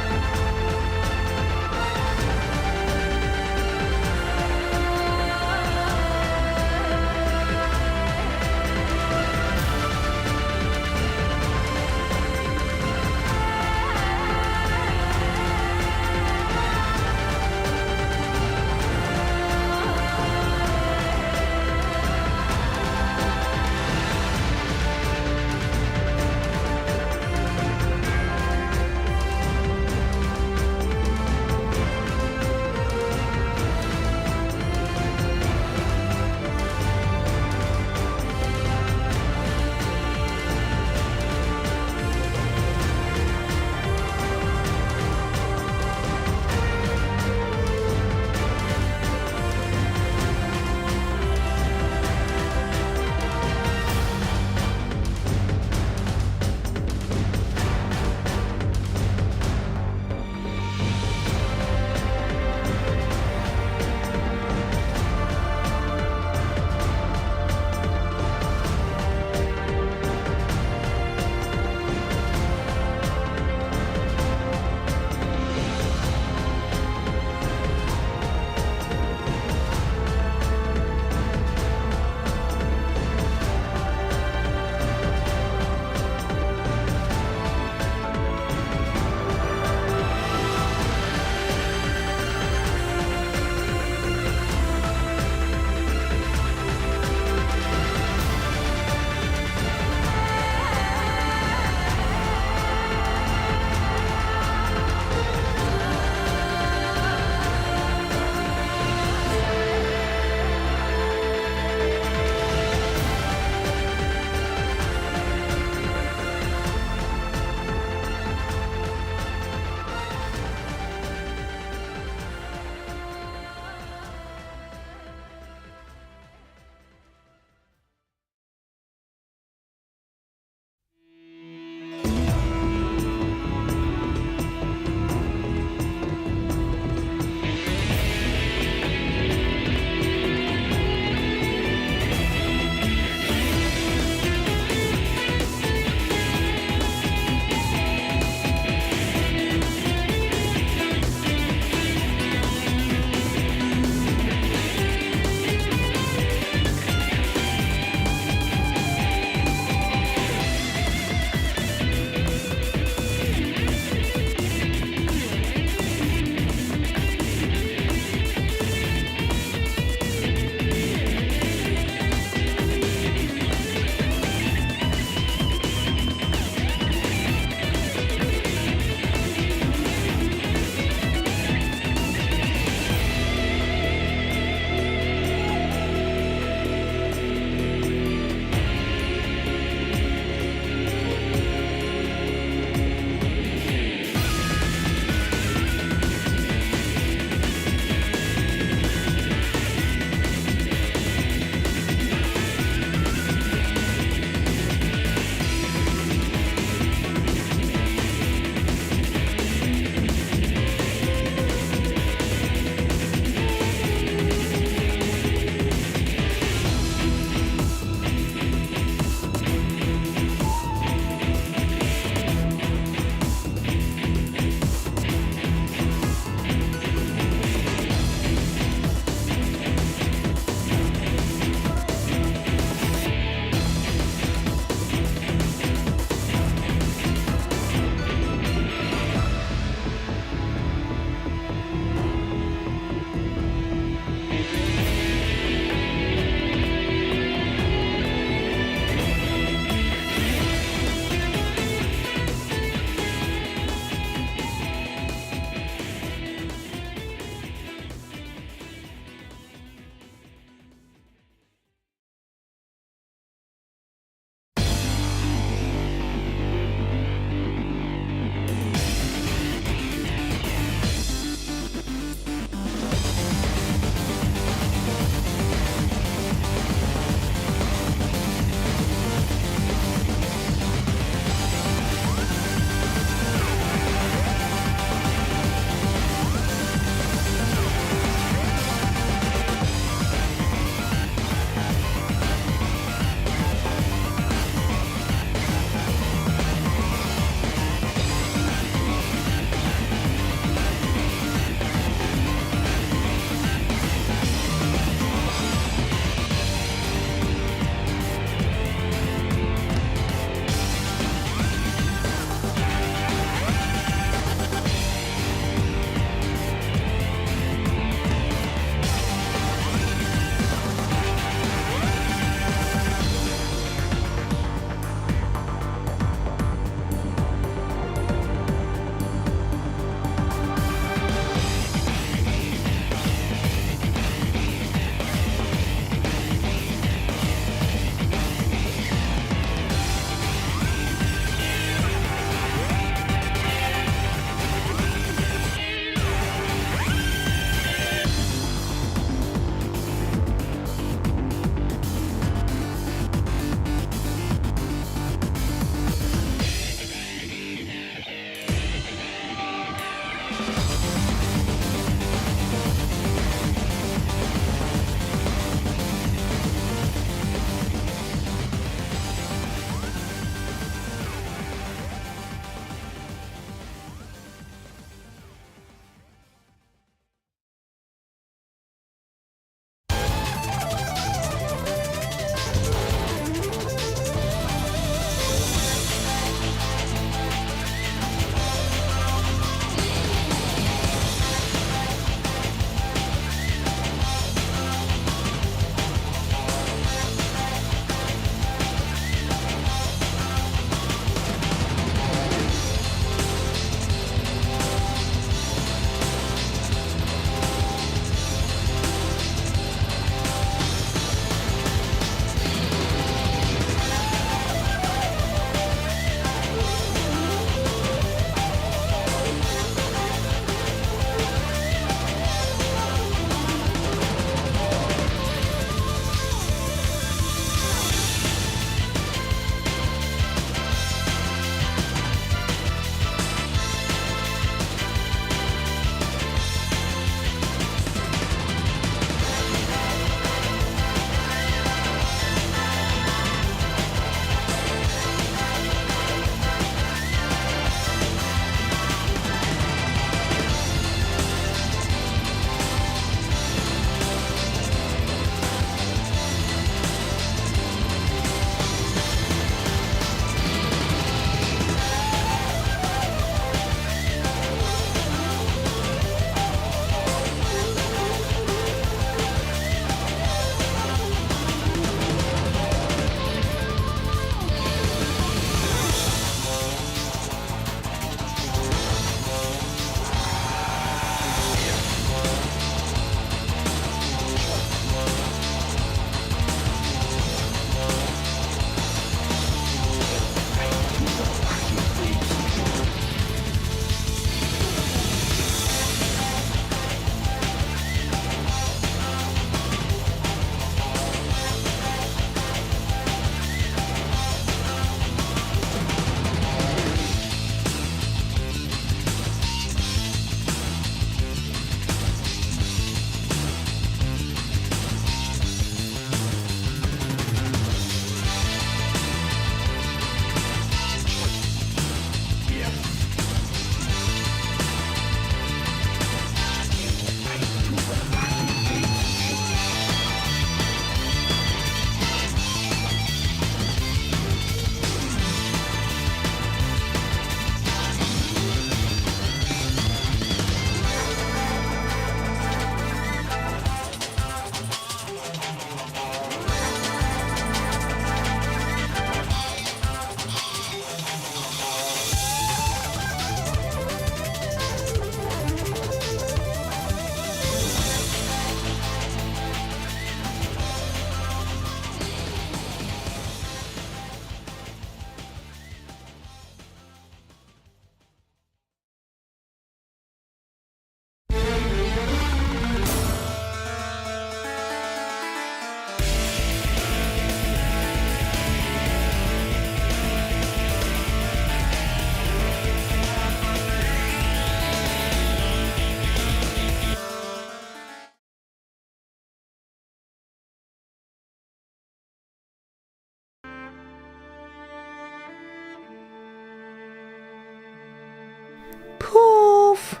Poof!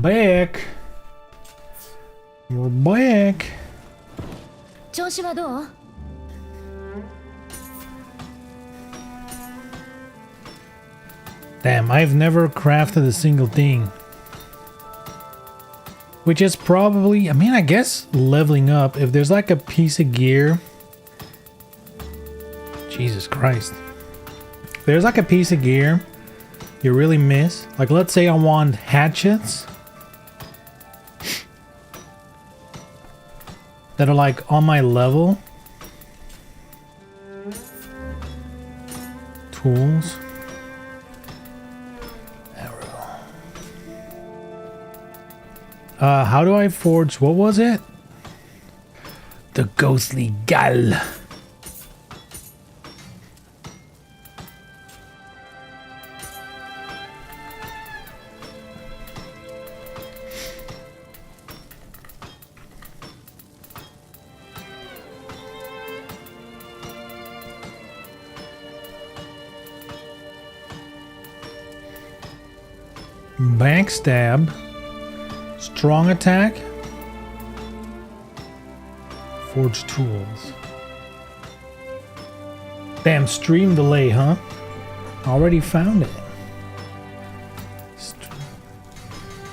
Back. We're back. 調子はどう？ Damn, I've never crafted a single thing. Which is probably, I mean, I guess leveling up. If there's like a piece of gear. Jesus Christ. If there's like a piece of gear you really miss. Like, let's say I want hatchets that are like on my level. Tools. How do I forge? What was it? The ghostly gal. Backstab. Strong attack. Forge tools. Damn, stream delay, huh? Already found it.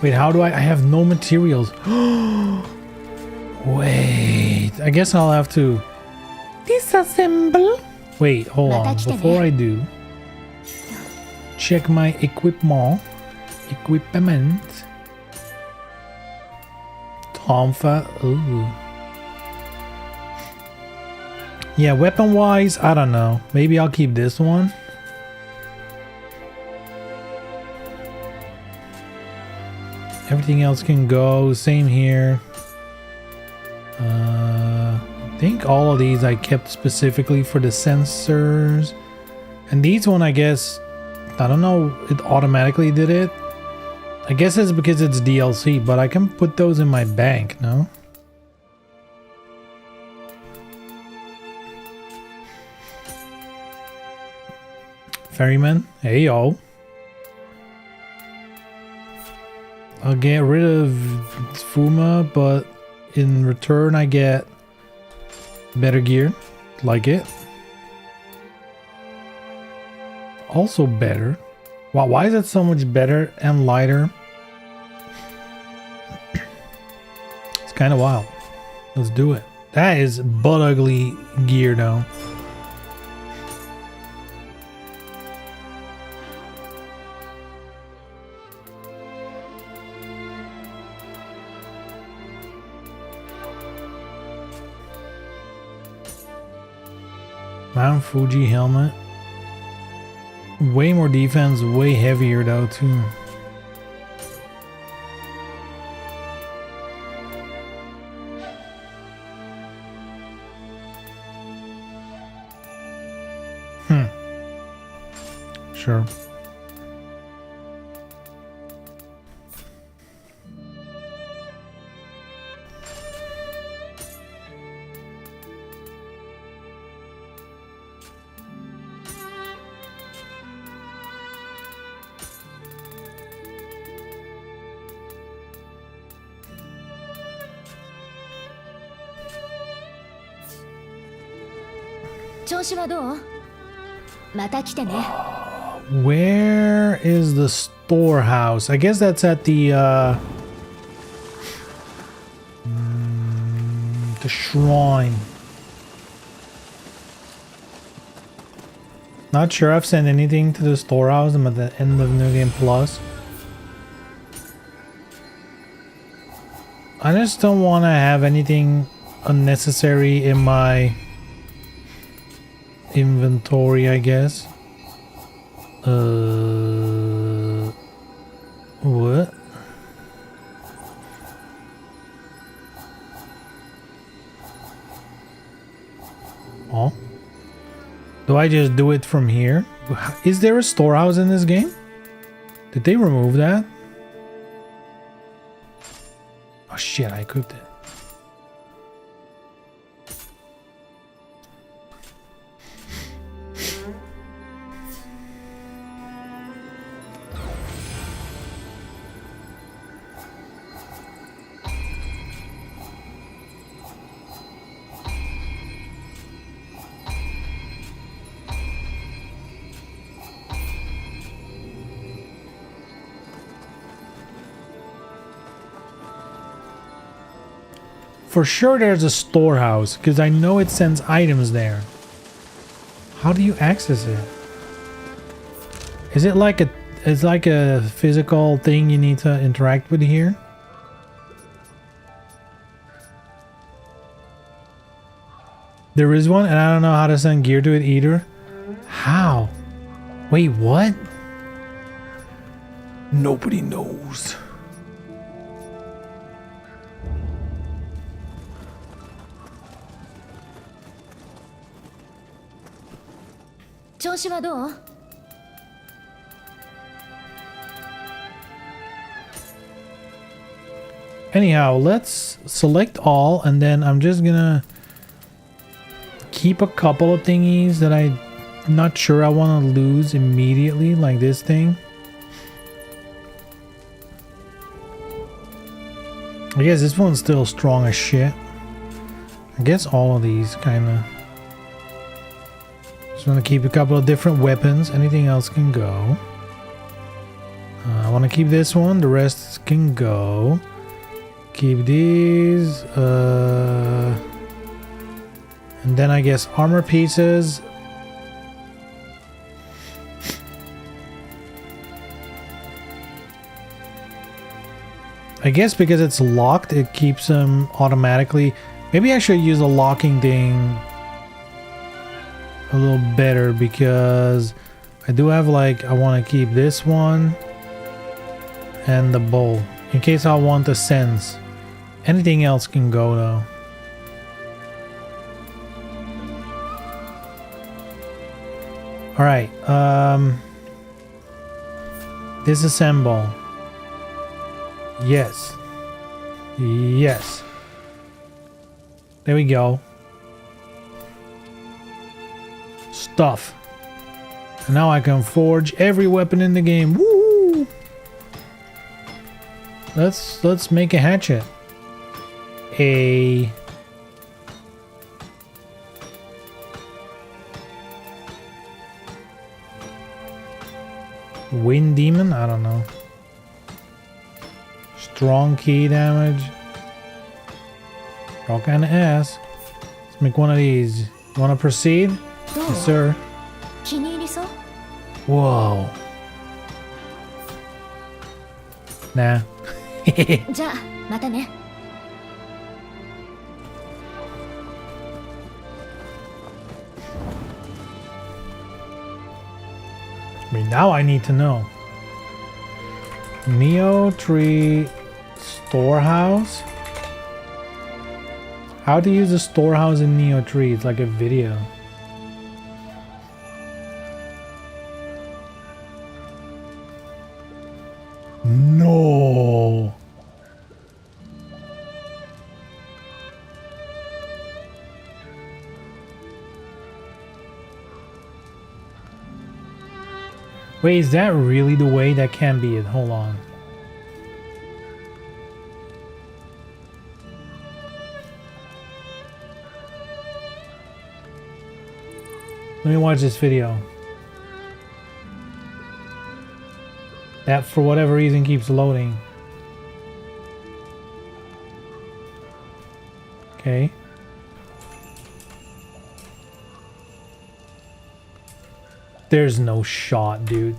Wait, how do I have no materials. Wait, I guess I'll have to disassemble. Wait, hold on. Before I do, check my equipment. Tonfa. Ooh. Yeah, weapon wise, I don't know. Maybe I'll keep this one. Everything else can go. Same here. I think all of these I kept specifically for the sensors. And these one, I guess, I don't know, it automatically did it. I guess it's because it's DLC, but I can put those in my bank, no? Ferryman, hey yo. I'll get rid of Fuma, but in return I get better gear, like it. Also better. Wow, why is it so much better and lighter? It's kind of wild. Let's do it. That is butt ugly gear though. Mount Fuji helmet. Way more defense, way heavier though too. Sure. Where is the storehouse? I guess that's at the shrine. Not sure I've sent anything to the storehouse. I'm at the end of New Game Plus. I just don't want to have anything unnecessary in my inventory, I guess. What? Oh. Do I just do it from here? Is there a storehouse in this game? Did they remove that? Oh shit, I equipped it. for sure there's a storehouse because I know it sends items there. How do you access it? Is it like a physical thing you need to interact with here? There is one, and I don't know how to send gear to it either. How? Wait, what? Nobody knows. Anyhow, let's select all, and then I'm just gonna keep a couple of thingies that I'm not sure I want to lose immediately, like this thing. I guess this one's still strong as shit. I guess all of these kind of. Just want to keep a couple of different weapons. Anything else can go. I want to keep this one. The rest can go. Keep these. And then I guess armor pieces. I guess because it's locked, it keeps them automatically. Maybe I should use a locking thing a little better because I do have like, I want to keep this one and the bowl in case I want the sense. Anything else can go though. All right, disassemble. Yes. Yes. There we go. Stuff. And now I can forge every weapon in the game. Woo! Let's make a hatchet. A wind demon? I don't know. Strong key damage. All kind of ass. Let's make one of these. You want to proceed? Yes, sir. Whoa. Nah. I mean, now I need to know. Nioh tree storehouse? How to use a storehouse in Nioh tree? It's like a video. No. Wait, is that really the way? That can't be it. Hold on. Let me watch this video. That, for whatever reason, keeps loading. Okay. There's no shot, dude.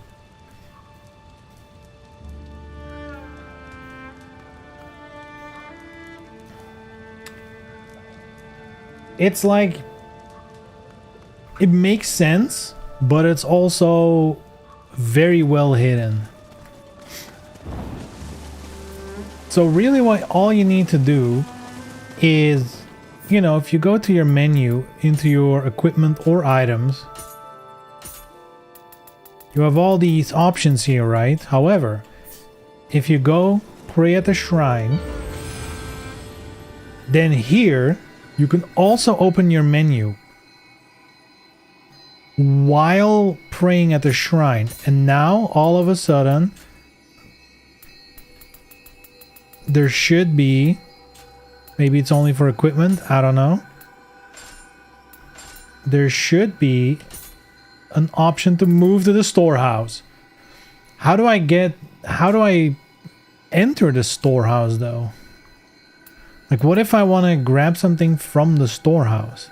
It's like, it makes sense, but it's also very well hidden. So really what all you need to do is, you know, if you go to your menu into your equipment or items, you have all these options here, right? However, if you go pray at the shrine, then here you can also open your menu while praying at the shrine. And now all of a sudden there should be, maybe it's only for equipment, I don't know. There should be an option to move to the storehouse. How do I enter the storehouse though? Like, what if I want to grab something from the storehouse?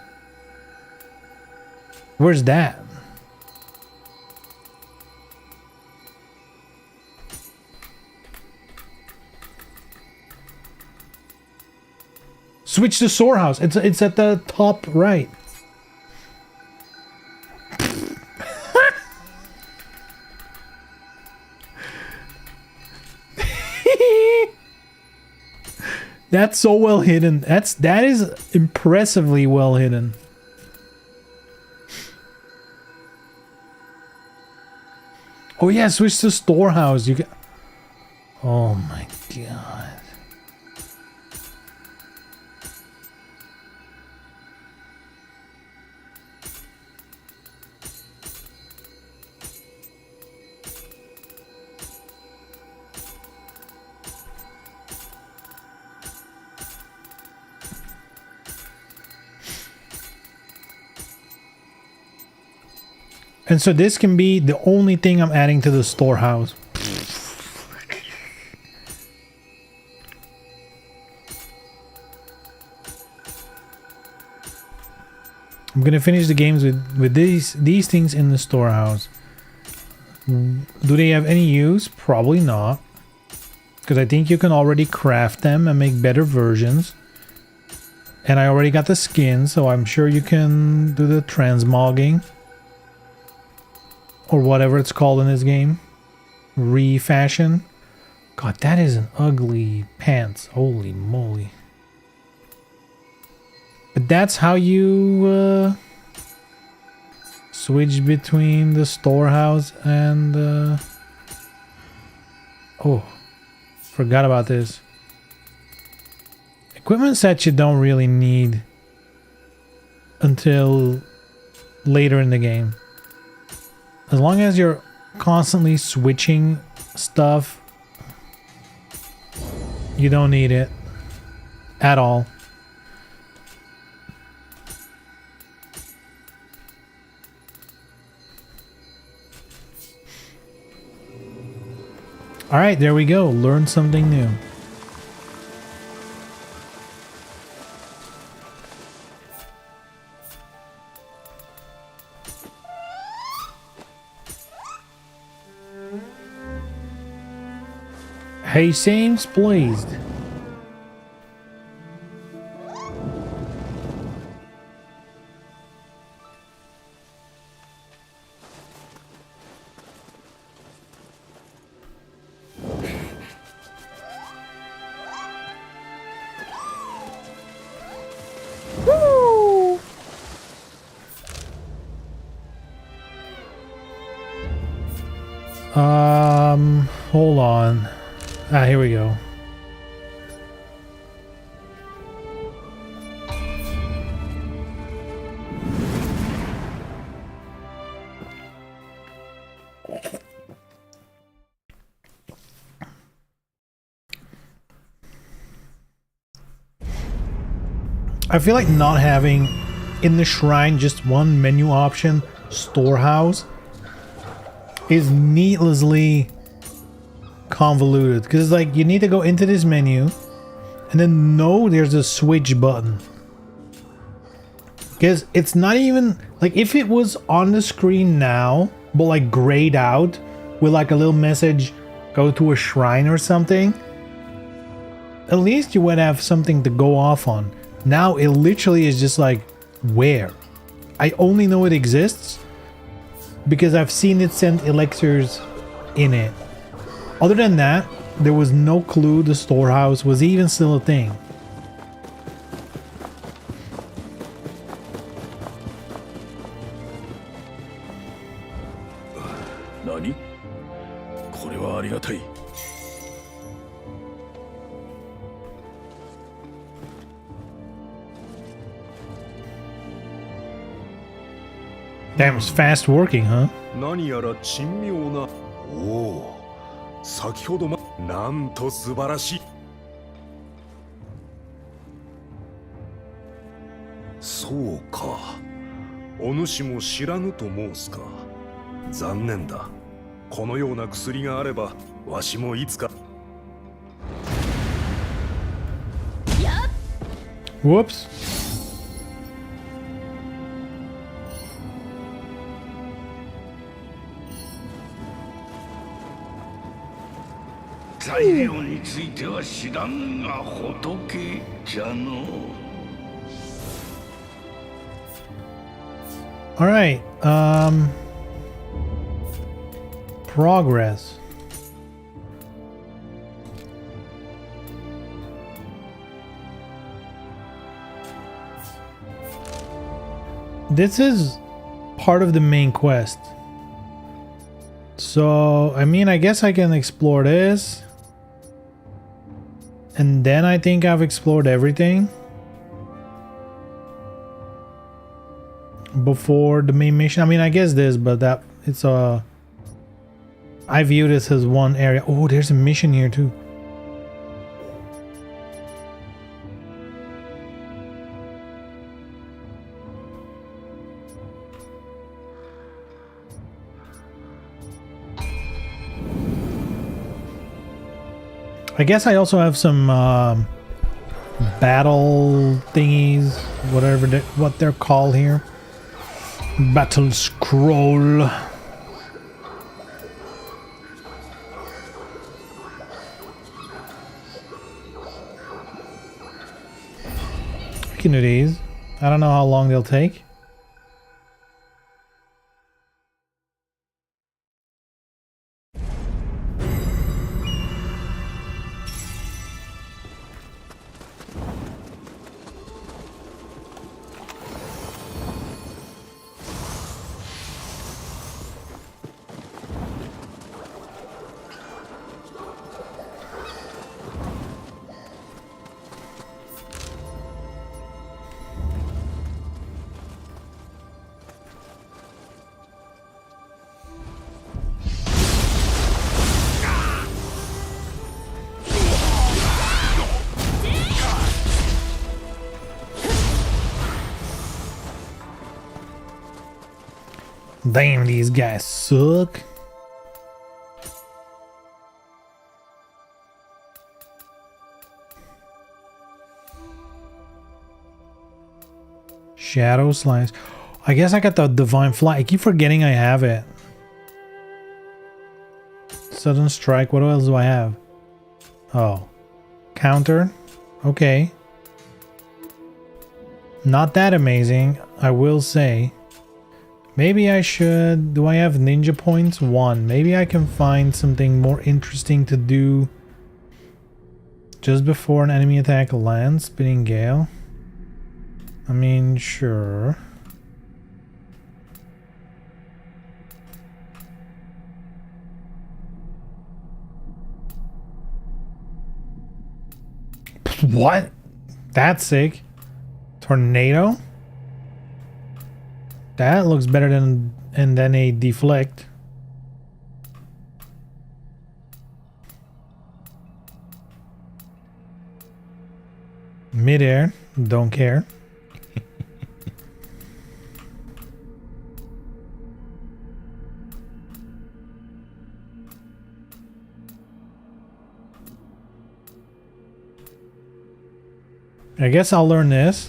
Where's that? Switch to storehouse. It's at the top right. That's so well hidden. That is impressively well hidden. Oh yeah, switch to storehouse. You can. Oh my god. And so this can be the only thing I'm adding to the storehouse. I'm gonna finish the games with these things in the storehouse. Do they have any use? Probably not. Because I think you can already craft them and make better versions. And I already got the skin, so I'm sure you can do the transmogging. Or whatever it's called in this game. Refashion. God, that is an ugly pants. Holy moly. But that's how you switch between the storehouse and oh, forgot about this. Equipment sets you don't really need until later in the game. As long as you're constantly switching stuff, you don't need it at all. All right, there we go. Learn something new. Hey, seems pleased. Woo! Hold on. Ah, here we go. I feel like not having in the shrine just one menu option, storehouse, is needlessly convoluted, because like you need to go into this menu and then no, there's a switch button, because it's not even like if it was on the screen now but like grayed out with like a little message, go to a shrine or something, at least you would have something to go off on. Now it literally is just like, where? I only know it exists because I've seen it send elixirs in it. Other than that, there was no clue the storehouse was even still a thing. Nani? これはありがたい。Damn, it's fast working, huh? 何やら珍妙な。おお、先ほどなんと素晴らしい。そうか、お主も知らぬと申すか。残念だ。このような薬があれば、わしもいつか。やっ Whoops. All right. Progress. This is part of the main quest. So, I mean, I guess I can explore this. And then I think I've explored everything before the main mission. I mean, I guess this, but that it's a... I view this as one area. Oh, there's a mission here too. I guess I also have some battle thingies, whatever what they're called here. Battle scroll. I can do these. I don't know how long they'll take. Damn, these guys suck. Shadow Slice. I guess I got the Divine Fly. I keep forgetting I have it. Sudden Strike. What else do I have? Oh. Counter. Okay. Not that amazing, I will say. Maybe I should... Do I have ninja points? 1. Maybe I can find something more interesting to do just before an enemy attack lands. Spinning Gale. I mean, sure. What? That's sick. Tornado? That looks better than a deflect. Midair, don't care. I guess I'll learn this.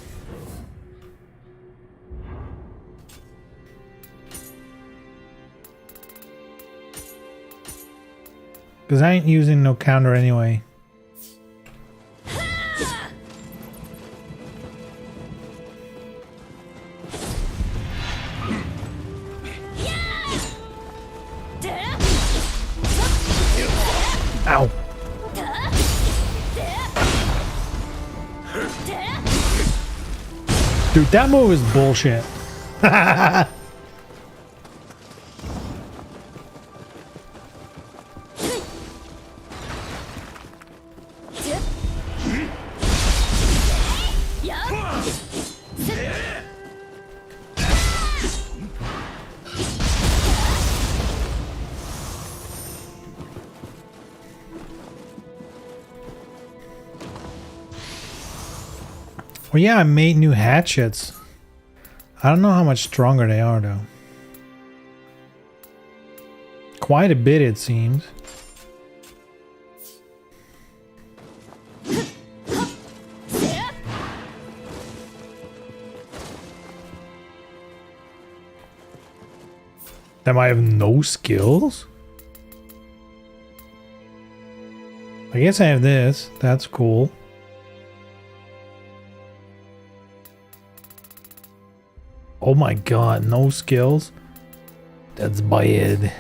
Because I ain't using no counter anyway. Ow. Dude, that move is bullshit. Well, yeah, I made new hatchets. I don't know how much stronger they are, though. Quite a bit, it seems. Damn, I have no skills? I guess I have this. That's cool. Oh my god, no skills? That's bad.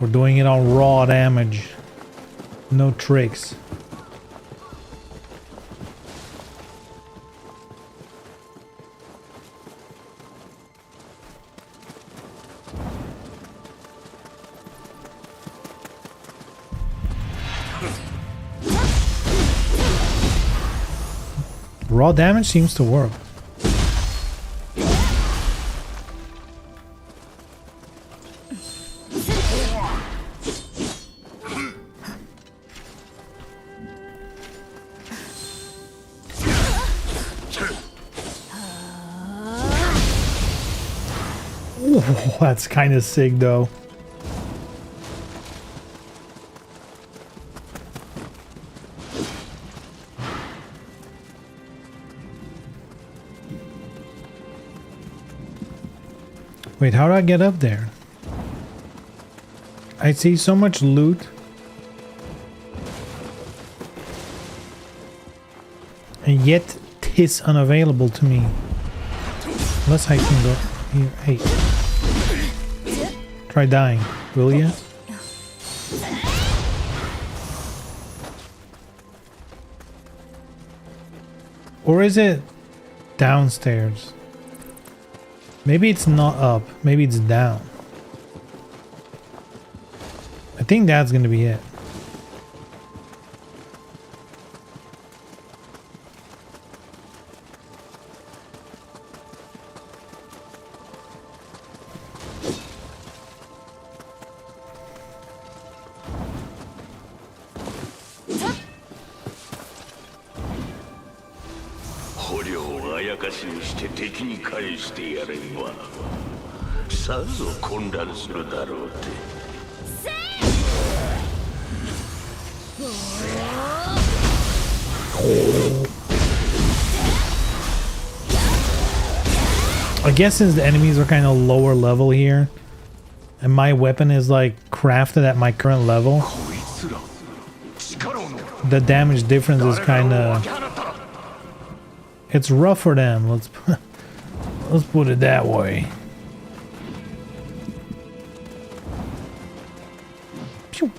We're doing it on raw damage. No tricks. Raw damage seems to work. Ooh, that's kind of sick though. Wait, how do I get up there? I see so much loot. And yet, 'tis unavailable to me. Unless I can go here. Hey. Try dying, will ya? Or is it downstairs? Maybe it's not up. Maybe it's down. I think that's gonna be it. I guess since the enemies are kind of lower level here, and my weapon is like crafted at my current level, the damage difference is kind of, it's rough for them. Let's put it that way. Pew.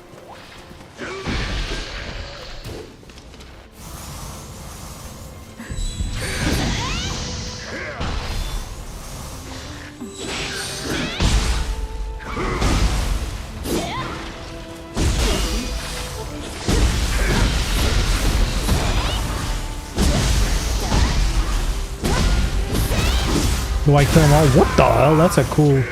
Do I kill them all? What the hell? That's a cool...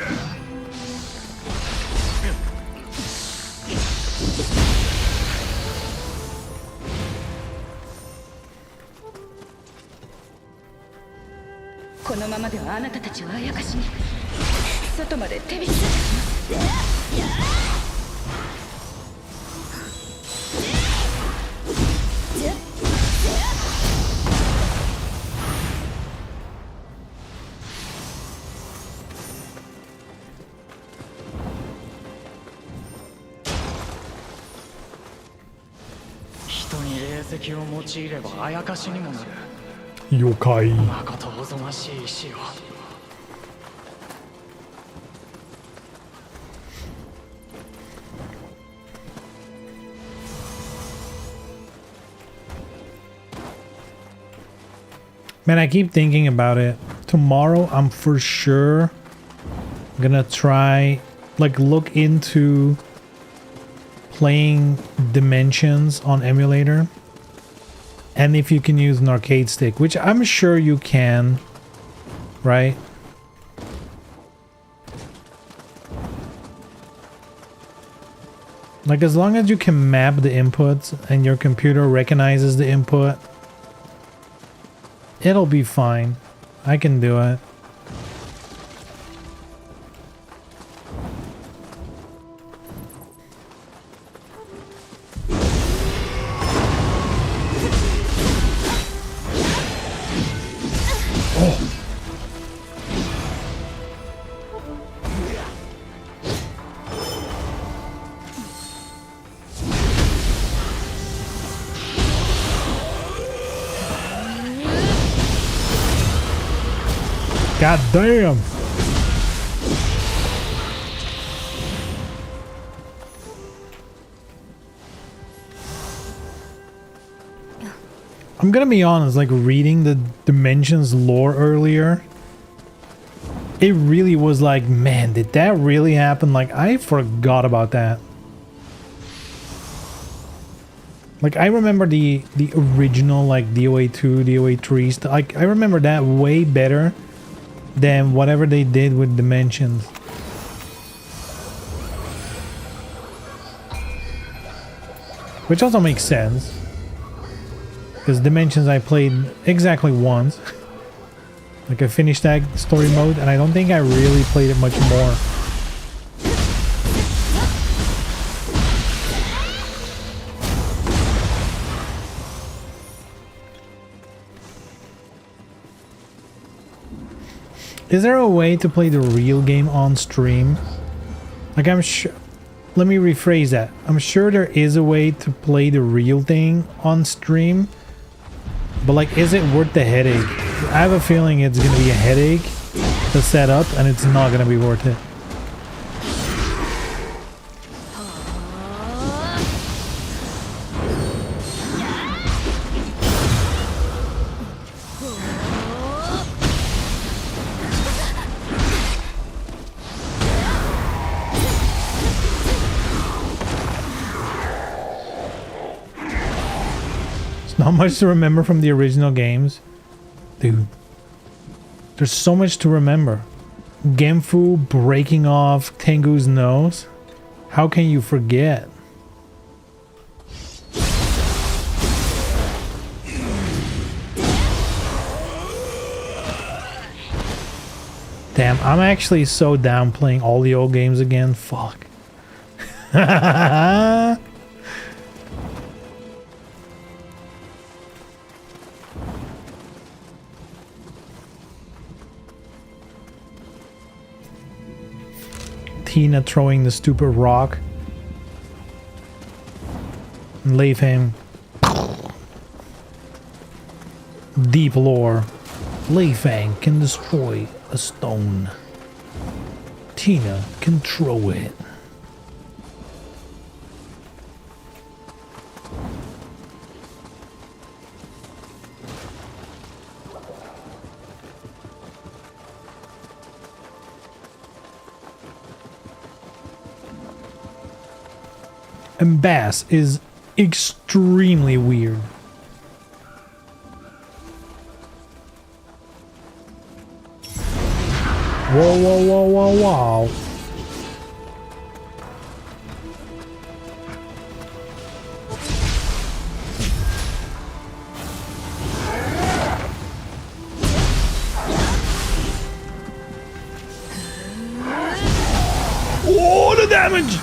Yokai. Man, I keep thinking about it. Tomorrow, I'm for sure gonna try, like, look into playing Dimensions on emulator. And if you can use an arcade stick, which I'm sure you can, right? Like, as long as you can map the inputs and your computer recognizes the input, it'll be fine. I can do it. God damn. I'm gonna be honest, like reading the Dimensions lore earlier, it really was like, man, did that really happen? Like, I forgot about that. Like, I remember the original, like, DOA 2, DOA 3 stuff. Like, I remember that way better than whatever they did with Dimensions. Which also makes sense. Because Dimensions I played exactly once. Like, I finished that story mode, and I don't think I really played it much more. Is there a way to play the real game on stream? Like, I'm sure... Let me rephrase that. I'm sure there is a way to play the real thing on stream. But, like, is it worth the headache? I have a feeling it's going to be a headache to set up, and it's not going to be worth it. Not much to remember from the original games. Dude. There's so much to remember. Genfu breaking off Tengu's nose. How can you forget? Damn, I'm actually so down playing all the old games again. Fuck. Tina throwing the stupid rock. And leave him. Deep lore. Lei Fang can destroy a stone. Tina can throw it. And Bass is extremely weird. Whoa, whoa, whoa, whoa, whoa. Oh, the damage!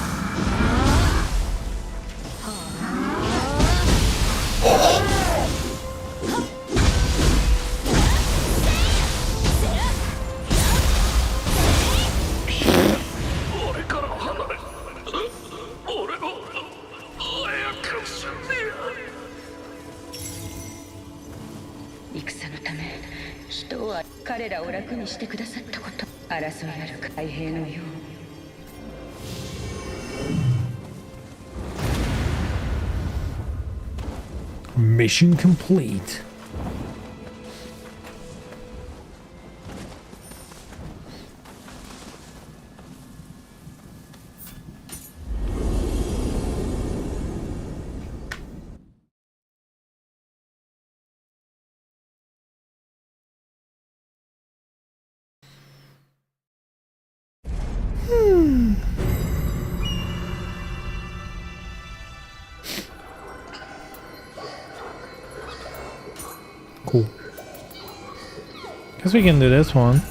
Mission complete. Cool. Guess we can do this one.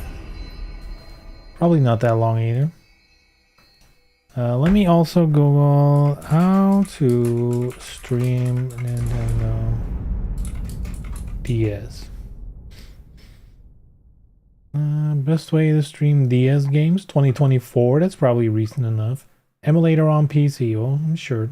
Probably not that long either. Let me also Google how to stream Nintendo DS. Best way to stream DS games 2024. That's probably recent enough. Emulator on PC. Well, I'm sure.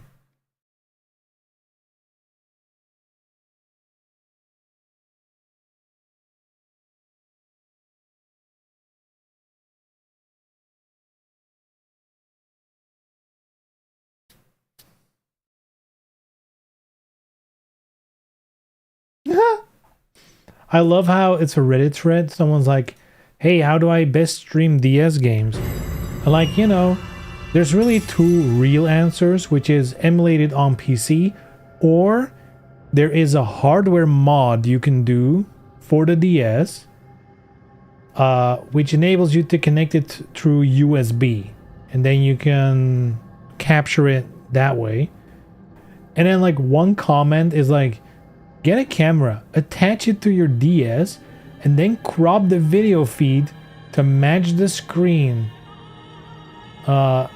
I love how it's a Reddit thread. Someone's like, hey, how do I best stream DS games? Like, you know, there's really two real answers, which is emulated on PC, or there is a hardware mod you can do for the DS, which enables you to connect it through USB, and then you can capture it that way. And then like one comment is like, get a camera, attach it to your DS, and then crop the video feed to match the screen. The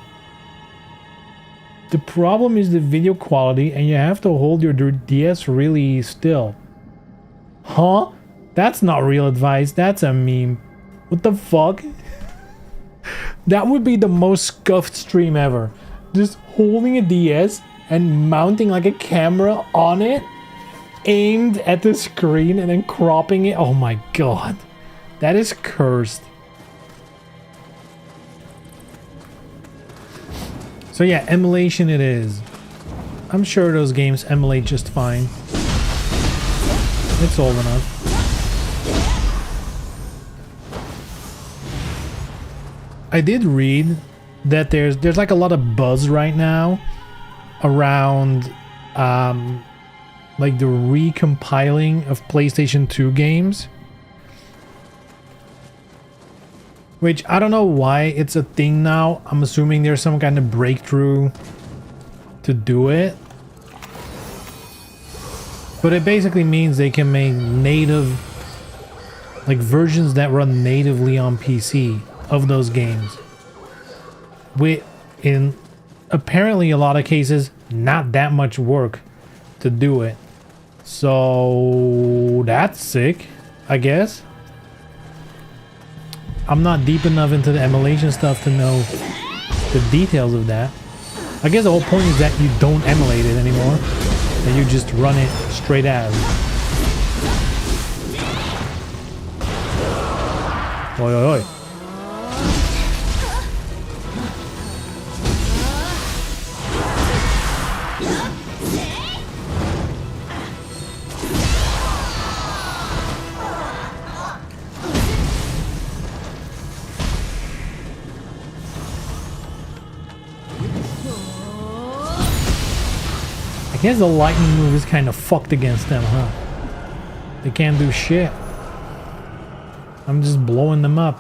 problem is the video quality, and you have to hold your DS really still. Huh? That's not real advice. That's a meme. What the fuck? That would be the most scuffed stream ever. Just holding a DS and mounting like a camera on it, aimed at the screen, and then cropping it. Oh my god. That is cursed. So yeah, emulation it is. I'm sure those games emulate just fine. It's old enough. I did read that there's like a lot of buzz right now around like the recompiling of PlayStation 2 games. Which, I don't know why it's a thing now. I'm assuming there's some kind of breakthrough to do it. But it basically means they can make native, like versions that run natively on PC of those games. With, in apparently a lot of cases, not that much work to do it. So that's sick, I guess. I'm not deep enough into the emulation stuff to know the details of that. I guess the whole point is that you don't emulate it anymore, and you just run it straight as. Oi, oi, oi. I guess the lightning move is kind of fucked against them, huh? They can't do shit. I'm just blowing them up.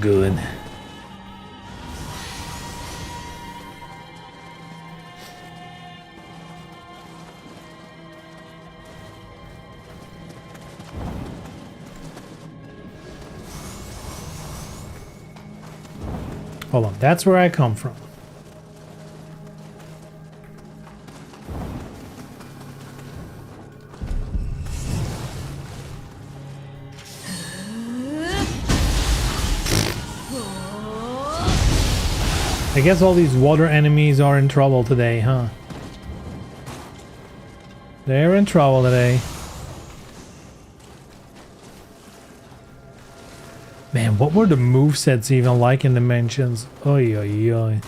Good. Hold on, that's where I come from. I guess all these water enemies are in trouble today, huh? They're in trouble today. Man, what were the movesets even like in Dimensions? Oy, oy, oy.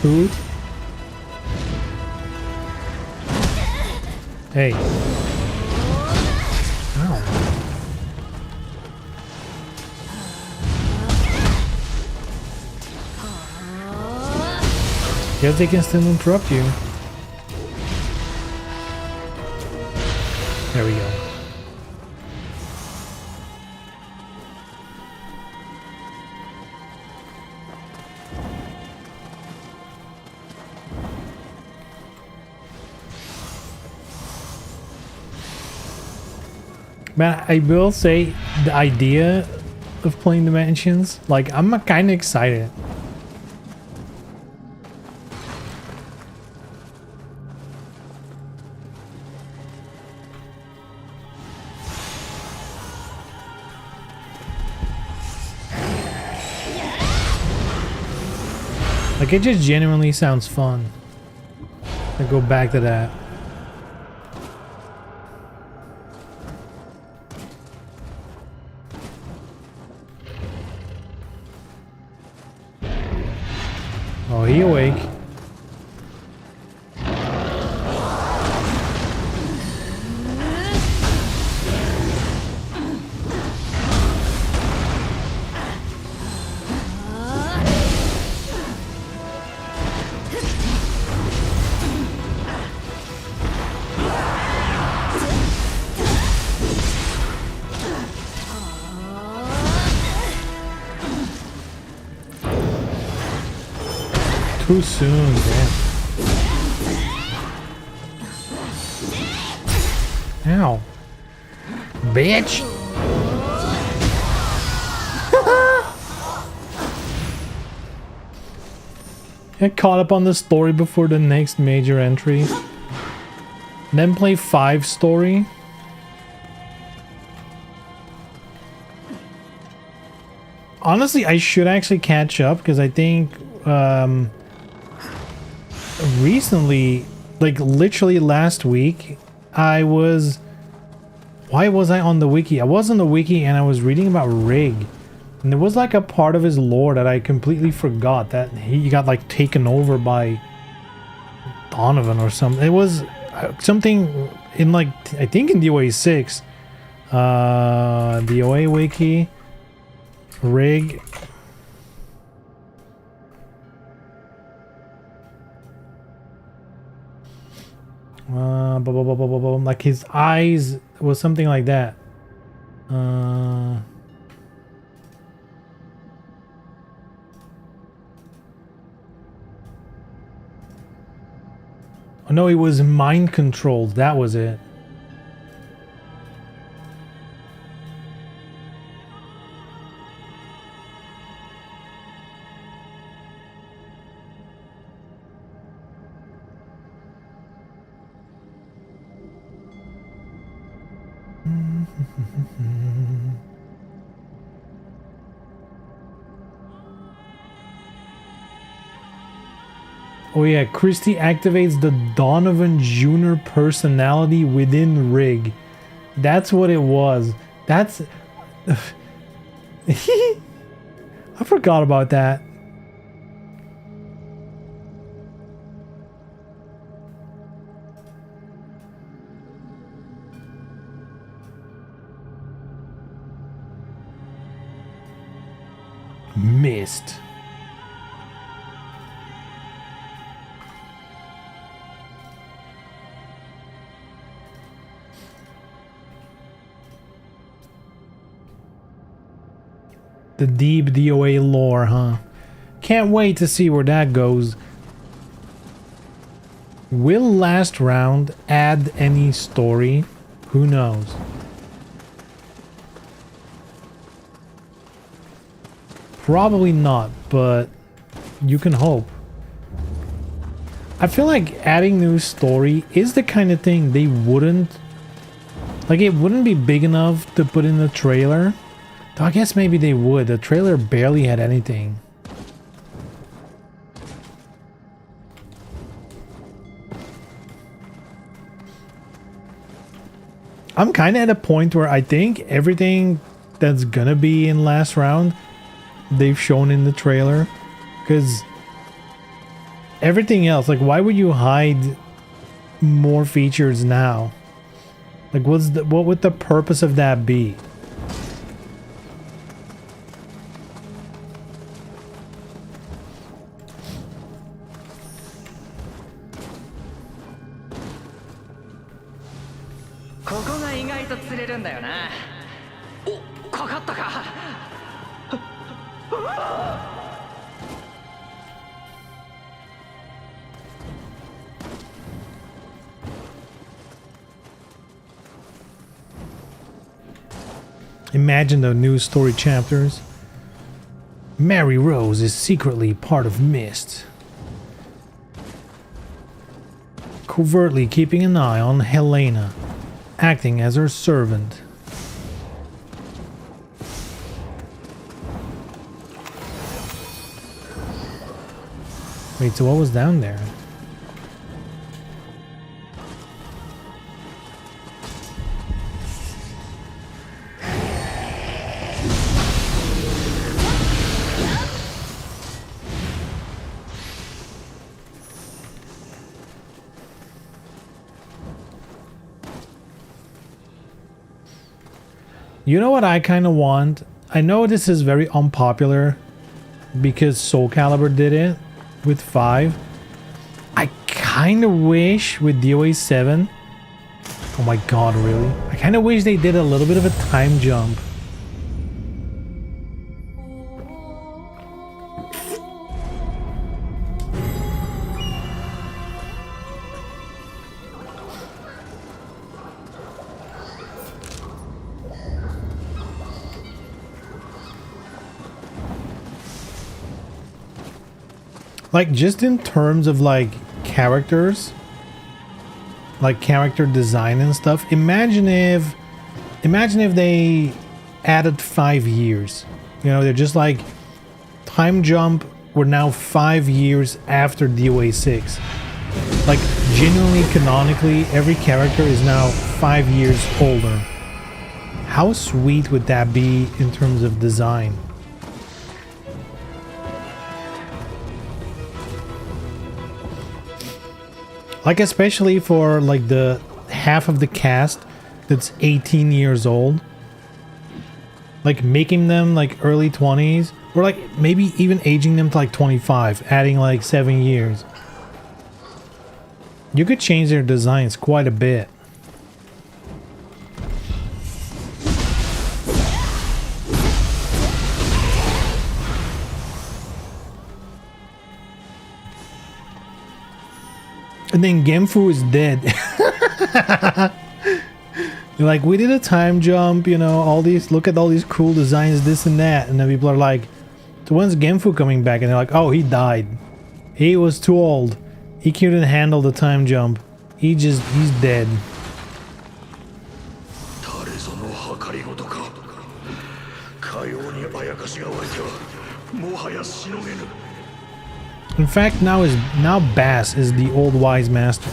Food. Hey. Ow. Guess they can still interrupt you. There we go. Man, I will say the idea of playing Dimensions, like, I'm kind of excited. Like, it just genuinely sounds fun. I go back to that. Oh, he awake. Too soon, damn. Ow. Bitch! Get caught up on the story before the next major entry. Then play 5 story. Honestly, I should actually catch up because I think recently, like literally last week, why was I on the wiki? I was on the wiki and I was reading about Rig, and there was like a part of his lore that I completely forgot, that he got like taken over by Donovan or something. It was something in like, I think in DOA 6, DOA wiki, Rig. Like his eyes was something like that. Oh no, he was mind controlled. That was it. Oh yeah, Christie activates the Donovan Jr. personality within Rig. That's what it was. That's... I forgot about that. Missed. The deep DOA lore, huh? Can't wait to see where that goes. Will last round add any story? Who knows? Probably not, but you can hope. I feel like adding new story is the kind of thing they wouldn't... Like, it wouldn't be big enough to put in the trailer. Though I guess maybe they would. The trailer barely had anything. I'm kind of at a point where I think everything that's gonna be in last round, they've shown in the trailer. Because everything else, like, why would you hide more features now? Like, what would the purpose of that be? Imagine the new story chapters. Mary Rose is secretly part of Mist, covertly keeping an eye on Helena, acting as her servant. Wait, so what was down there? You know what I kind of want? I know this is very unpopular because Soul Calibur did it with 5. I kind of wish with DOA 7. Oh my god, really? I kind of wish they did a little bit of a time jump. Like, just in terms of, like, characters, like character design and stuff, imagine if they added 5 years. You know, they're just like, time jump, we're now 5 years after DOA 6. Like, genuinely, canonically, every character is now 5 years older. How sweet would that be in terms of design? Like, especially for like the half of the cast that's 18 years old. Like, making them like early 20s, or like maybe even aging them to like 25, adding like 7 years. You could change their designs quite a bit. And then Genfu is dead. Like, we did a time jump, you know, all these, look at all these cool designs, this and that. And then people are like, so when's Genfu coming back? And they're like, oh, he died. He was too old. He couldn't handle the time jump. He's dead. In fact, now Bass is the old wise master.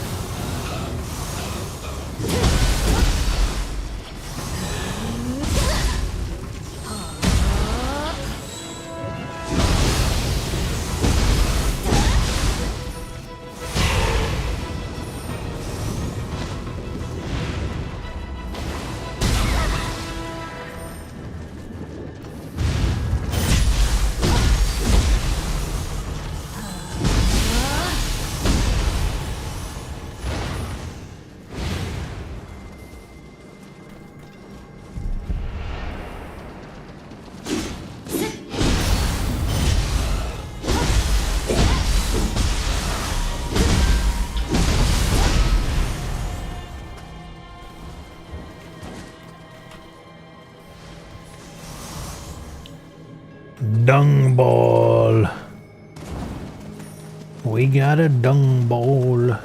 Dung ball. We got a dung ball.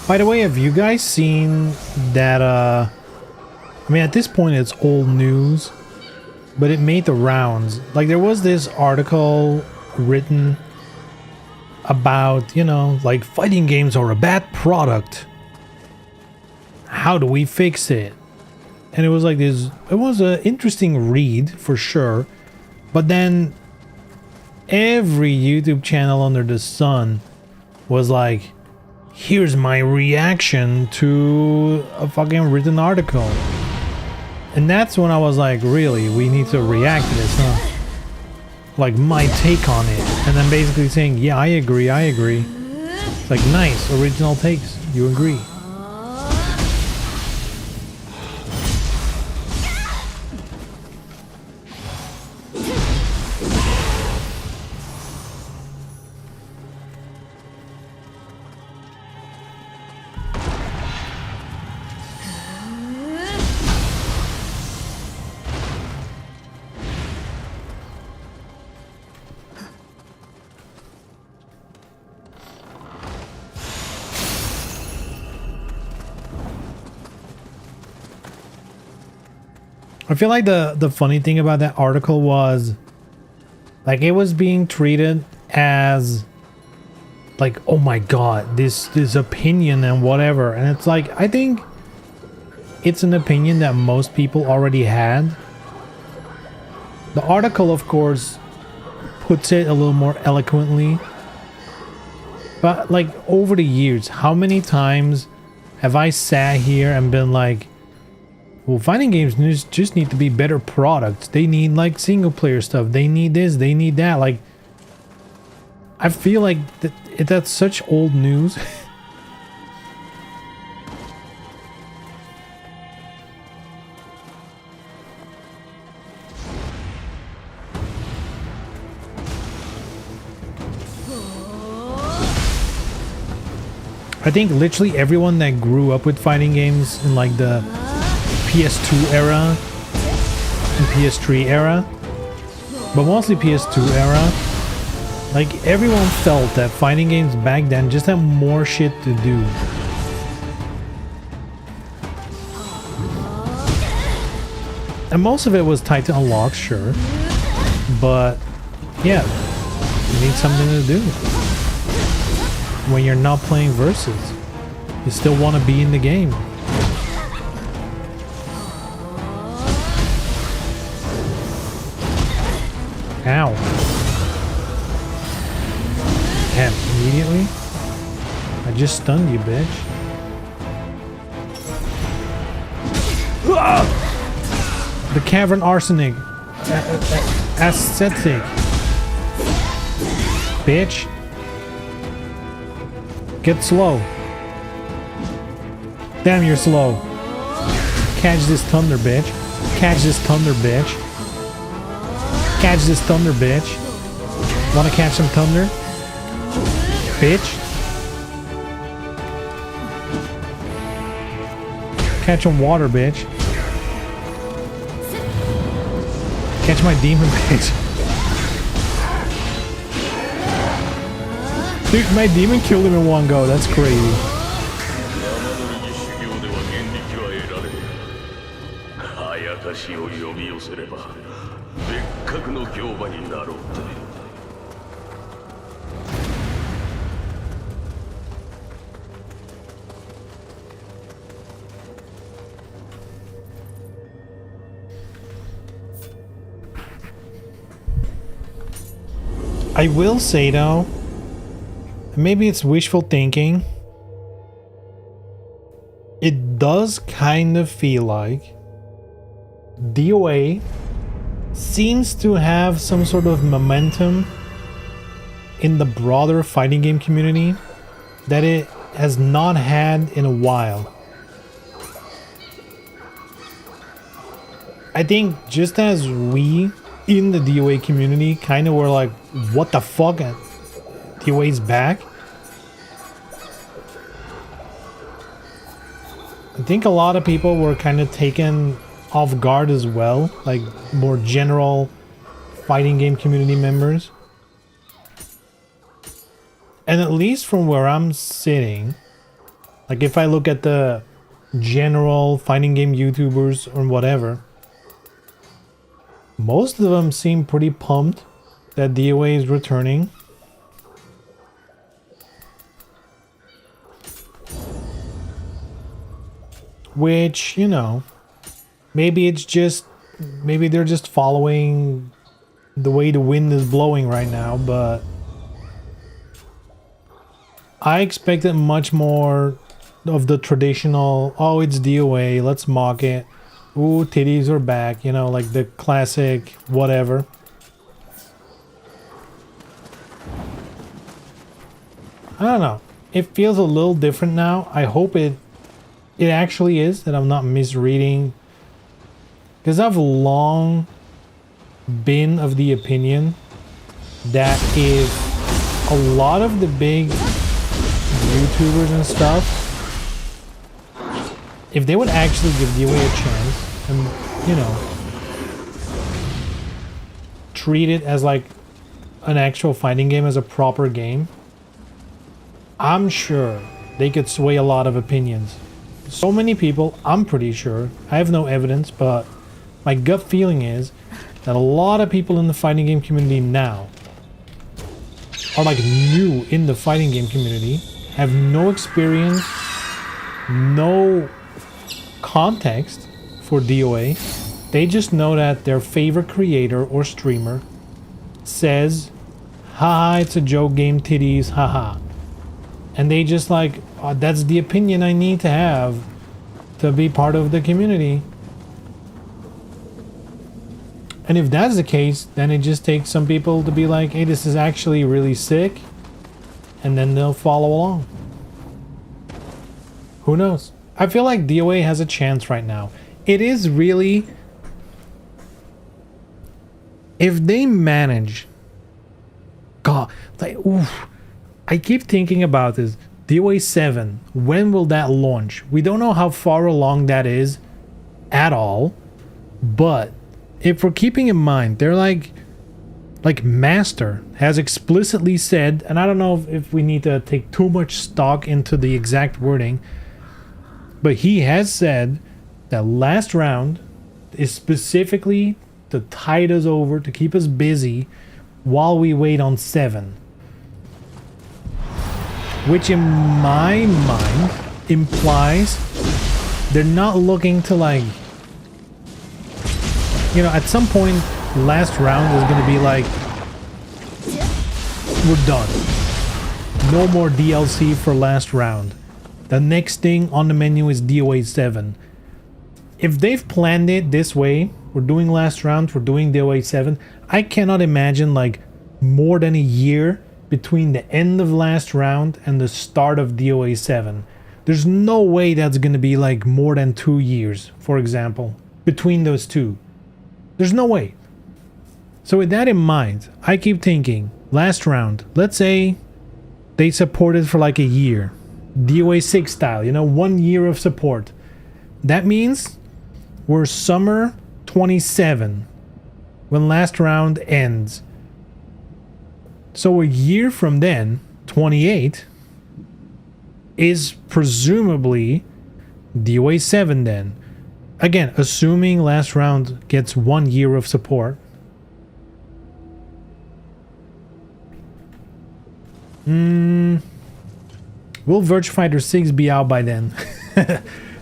By the way, have you guys seen that, I mean, at this point it's old news, but it made the rounds. Like, there was this article written about, you know, like, fighting games are a bad product. How do we fix it? And it was like this, it was an interesting read for sure, but then every YouTube channel under the sun was like, here's my reaction to a fucking written article. And that's when I was like, really, we need to react to this, huh? Like my take on it. And then basically saying, yeah, I agree. It's like, nice, original takes. You agree. I feel like the funny thing about that article was like it was being treated as like, oh my god, this opinion and whatever, and it's like, I think it's an opinion that most people already had. The article, of course, puts it a little more eloquently, but like over the years, how many times have I sat here and been like, well, fighting games just need to be better products. They need like single player stuff. They need this, they need that. Like, I feel like that's such old news. I think literally everyone that grew up with fighting games in like the PS2 era and PS3 era, but mostly PS2 era, like everyone felt that fighting games back then just had more shit to do. And most of it was tied to unlocks, sure, but yeah, you need something to do. When you're not playing versus, you still want to be in the game. Ow. Damn, immediately? I just stunned you, bitch. The Cavern Arsenic. Aesthetic. Bitch. Get slow. Damn, you're slow. Catch this thunder, bitch. Catch this thunder, bitch. Catch this thunder, bitch. Wanna catch some thunder? Bitch. Catch some water, bitch. Catch my demon, bitch. Dude, my demon killed him in one go. That's crazy. I will say though, maybe it's wishful thinking, it does kind of feel like DOA seems to have some sort of momentum in the broader fighting game community that it has not had in a while. I think just as we in the DOA community kind of were like, what the fuck, DOA's back, I think a lot of people were kind of taken off guard as well, like more general fighting game community members. And at least from where I'm sitting, like if I look at the general fighting game YouTubers or whatever, most of them seem pretty pumped that DOA is returning. Which, you know, maybe they're just following the way the wind is blowing right now, but I expected much more of the traditional, oh, it's DOA, let's mock it. Ooh, titties are back, you know, like the classic whatever. I don't know. It feels a little different now. I hope it actually is, that I'm not misreading. Because I've long been of the opinion that if a lot of the big YouTubers and stuff, if they would actually give DOA a chance and, you know, treat it as like an actual fighting game, as a proper game, I'm sure they could sway a lot of opinions. So many people, I'm pretty sure, I have no evidence, but my gut feeling is that a lot of people in the fighting game community now are like new in the fighting game community, have no experience, no context for DOA. They just know that their favorite creator or streamer says, haha, it's a joke game, titties, haha. And they just like, oh, that's the opinion I need to have to be part of the community. And if that's the case, then it just takes some people to be like, hey, this is actually really sick. And then they'll follow along. Who knows? I feel like DOA has a chance right now. It is really... If they manage... God, like, oof. I keep thinking about this. DOA 7, when will that launch? We don't know how far along that is at all. But if we're keeping in mind, they're like Master has explicitly said, and I don't know if we need to take too much stock into the exact wording, but he has said that last round is specifically to tide us over, to keep us busy while we wait on 7. Which in my mind implies they're not looking to, like, you know, at some point last round is going to be like, we're done. No more DLC for last round. The next thing on the menu is DOA 7. If they've planned it this way, we're doing last round, we're doing DOA 7, I cannot imagine like more than a year between the end of last round and the start of DOA 7. There's no way that's going to be like more than 2 years, for example, between those two. There's no way. So with that in mind, I keep thinking, last round, let's say they support it for like a year. DOA 6 style, you know, 1 year of support. That means we're summer 27 when last round ends. So a year from then, 28, is presumably DOA 7 then. Again, assuming last round gets 1 year of support. Will Virtua Fighter 6 be out by then?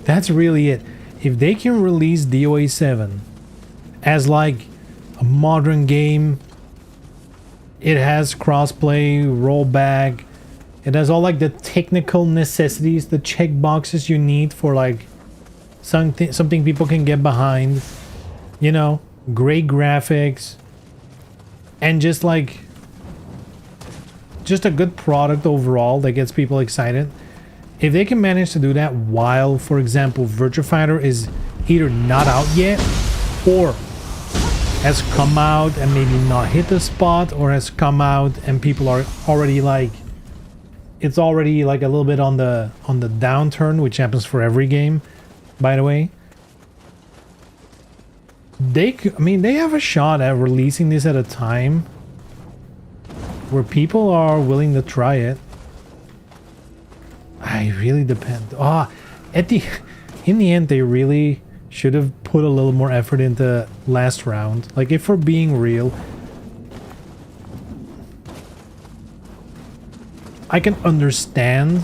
That's really it. If they can release DOA 7 as like a modern game, it has crossplay, rollback, it has all like the technical necessities, the checkboxes you need for like something people can get behind, you know, great graphics, and just like just a good product overall that gets people excited. If they can manage to do that while, for example, Virtua Fighter is either not out yet or has come out and maybe not hit the spot, or has come out and people are already like, it's already like a little bit on the downturn, which happens for every game, by the way. They have a shot at releasing this at a time where people are willing to try it. I really depend. In the end, they really should have put a little more effort into last round. Like, if we're being real, I can understand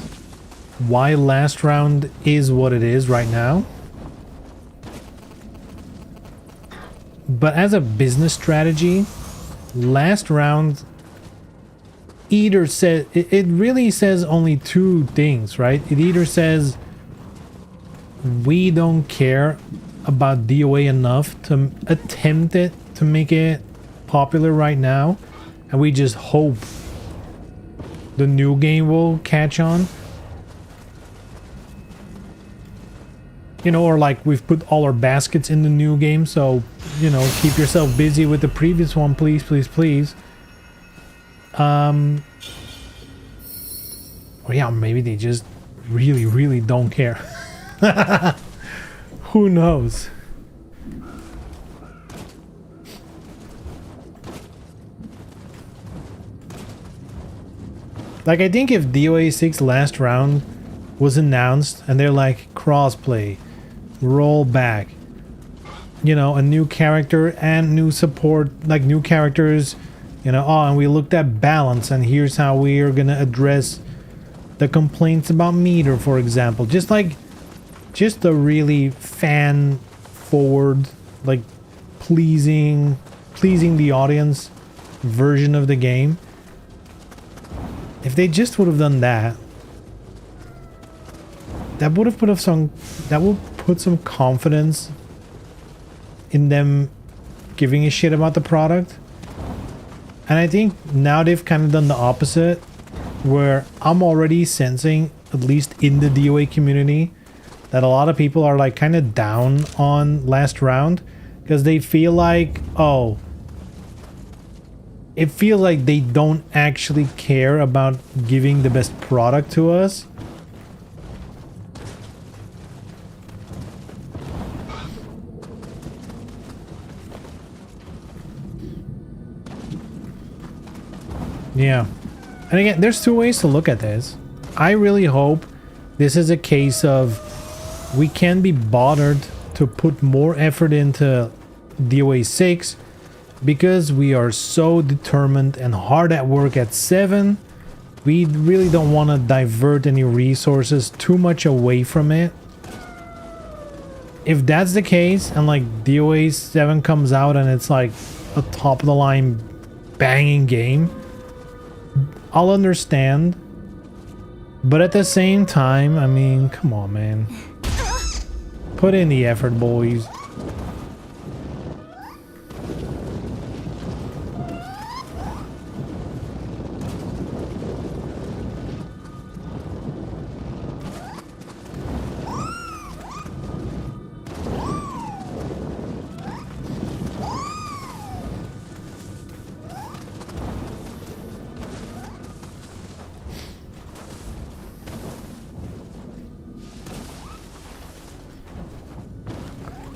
why last round is what it is right now. But as a business strategy, last round either says, it really says only two things, right? It either says we don't care about DOA enough to attempt it to make it popular right now, and we just hope the new game will catch on. You know, or like we've put all our baskets in the new game, so, you know, keep yourself busy with the previous one, please, please, please. Or yeah, maybe they just really, really don't care. Who knows? Like, I think if DOA 6 last round was announced and they're like crossplay, rollback, you know, a new character and new support, like new characters, you know, oh, and we looked at balance and here's how we are gonna address the complaints about meter, for example. Just like, just a really fan forward, like pleasing the audience version of the game. If they just would have done that, that would have put some confidence in them giving a shit about the product. And I think now they've kind of done the opposite, where I'm already sensing, at least in the DOA community, that a lot of people are like kind of down on last round because they feel like, oh, it feels like they don't actually care about giving the best product to us. Yeah. And again, there's two ways to look at this. I really hope this is a case of we can be bothered to put more effort into DOA 6 because we are so determined and hard at work at 7. We really don't want to divert any resources too much away from it. If that's the case and like DOA 7 comes out and it's like a top of the line banging game, I'll understand. But at the same time, I mean, come on, man. Put in the effort, boys.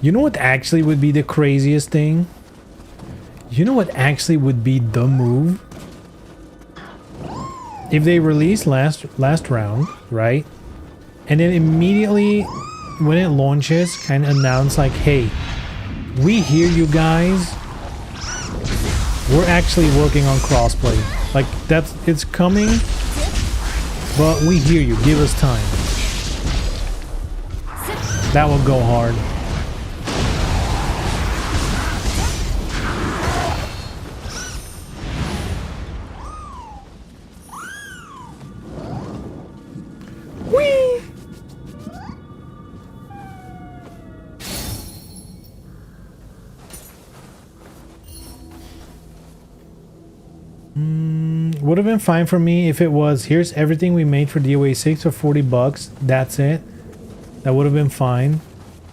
You know what actually would be the craziest thing? You know what actually would be the move? If they release last round, right? And then immediately when it launches, kind of announce like, hey, we hear you guys. We're actually working on crossplay. Like, it's coming, but we hear you. Give us time. That will go hard. Would have been fine for me if it was, here's everything we made for DOA 6 for 40 bucks. That's it. That would have been fine.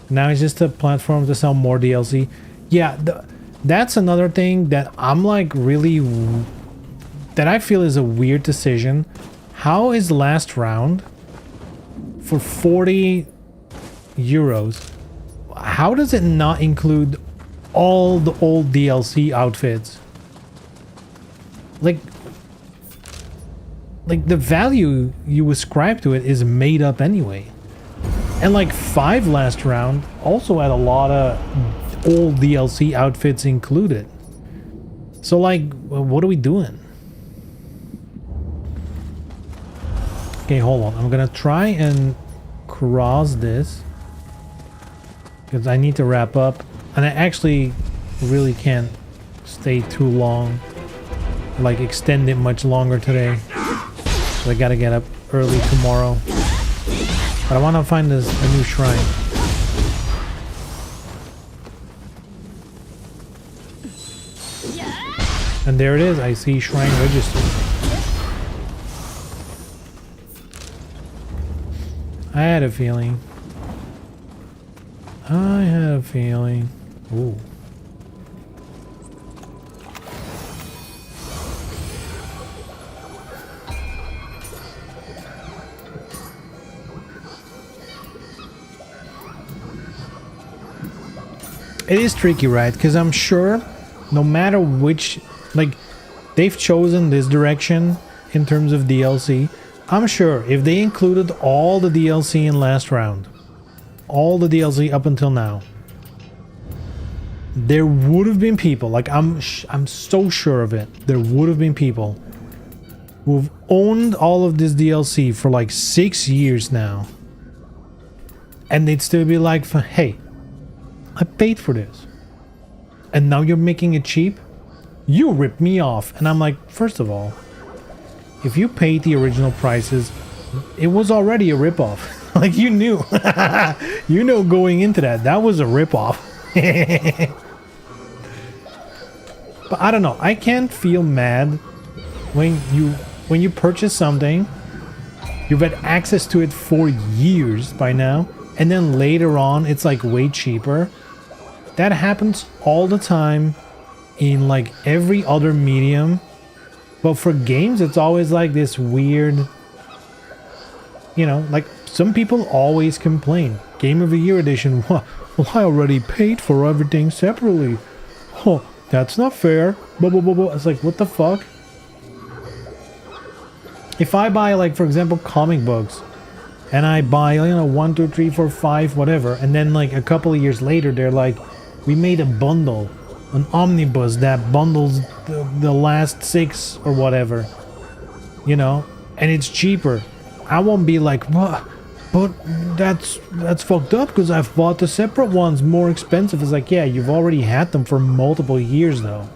Now it's just a platform to sell more DLC. Yeah, that's another thing that I'm like really, that I feel is a weird decision. How is last round for 40 euros? How does it not include all the old DLC outfits? Like the value you ascribe to it is made up anyway. And like 5 last round also had a lot of old DLC outfits included. So like, what are we doing? Okay, hold on. I'm gonna try and cross this because I need to wrap up, and I actually really can't stay too long like extend it much longer today. So I gotta get up early tomorrow. But I want to find a new shrine. And there it is. I see shrine register. I had a feeling. I had a feeling. Ooh. It is tricky, right? Because I'm sure no matter which, like, they've chosen this direction in terms of DLC. I'm sure if they included all the DLC in last round, all the DLC up until now, there would have been people, like I'm so sure of it, there would have been people who've owned all of this DLC for like 6 years now, and they'd still be like, hey, I paid for this and now you're making it cheap? You ripped me off. And I'm like, first of all, if you paid the original prices, it was already a ripoff. Like, you knew. You know, going into that was a ripoff. But I don't know, I can't feel mad when you purchase something, you've had access to it for years by now, and then later on it's like way cheaper. That happens all the time in like every other medium. But for games, it's always like this weird, you know, like some people always complain. Game of the Year edition, well, I already paid for everything separately. Oh, that's not fair. Blah, blah, blah, blah. It's like, what the fuck? If I buy, like, for example, comic books, and I buy, you know, 1, 2, 3, 4, 5, whatever, and then like a couple of years later, they're like, we made a bundle, an omnibus that bundles the last 6 or whatever, you know, and it's cheaper. I won't be like, what? But that's fucked up because I've bought the separate ones more expensive. It's like, yeah, you've already had them for multiple years though.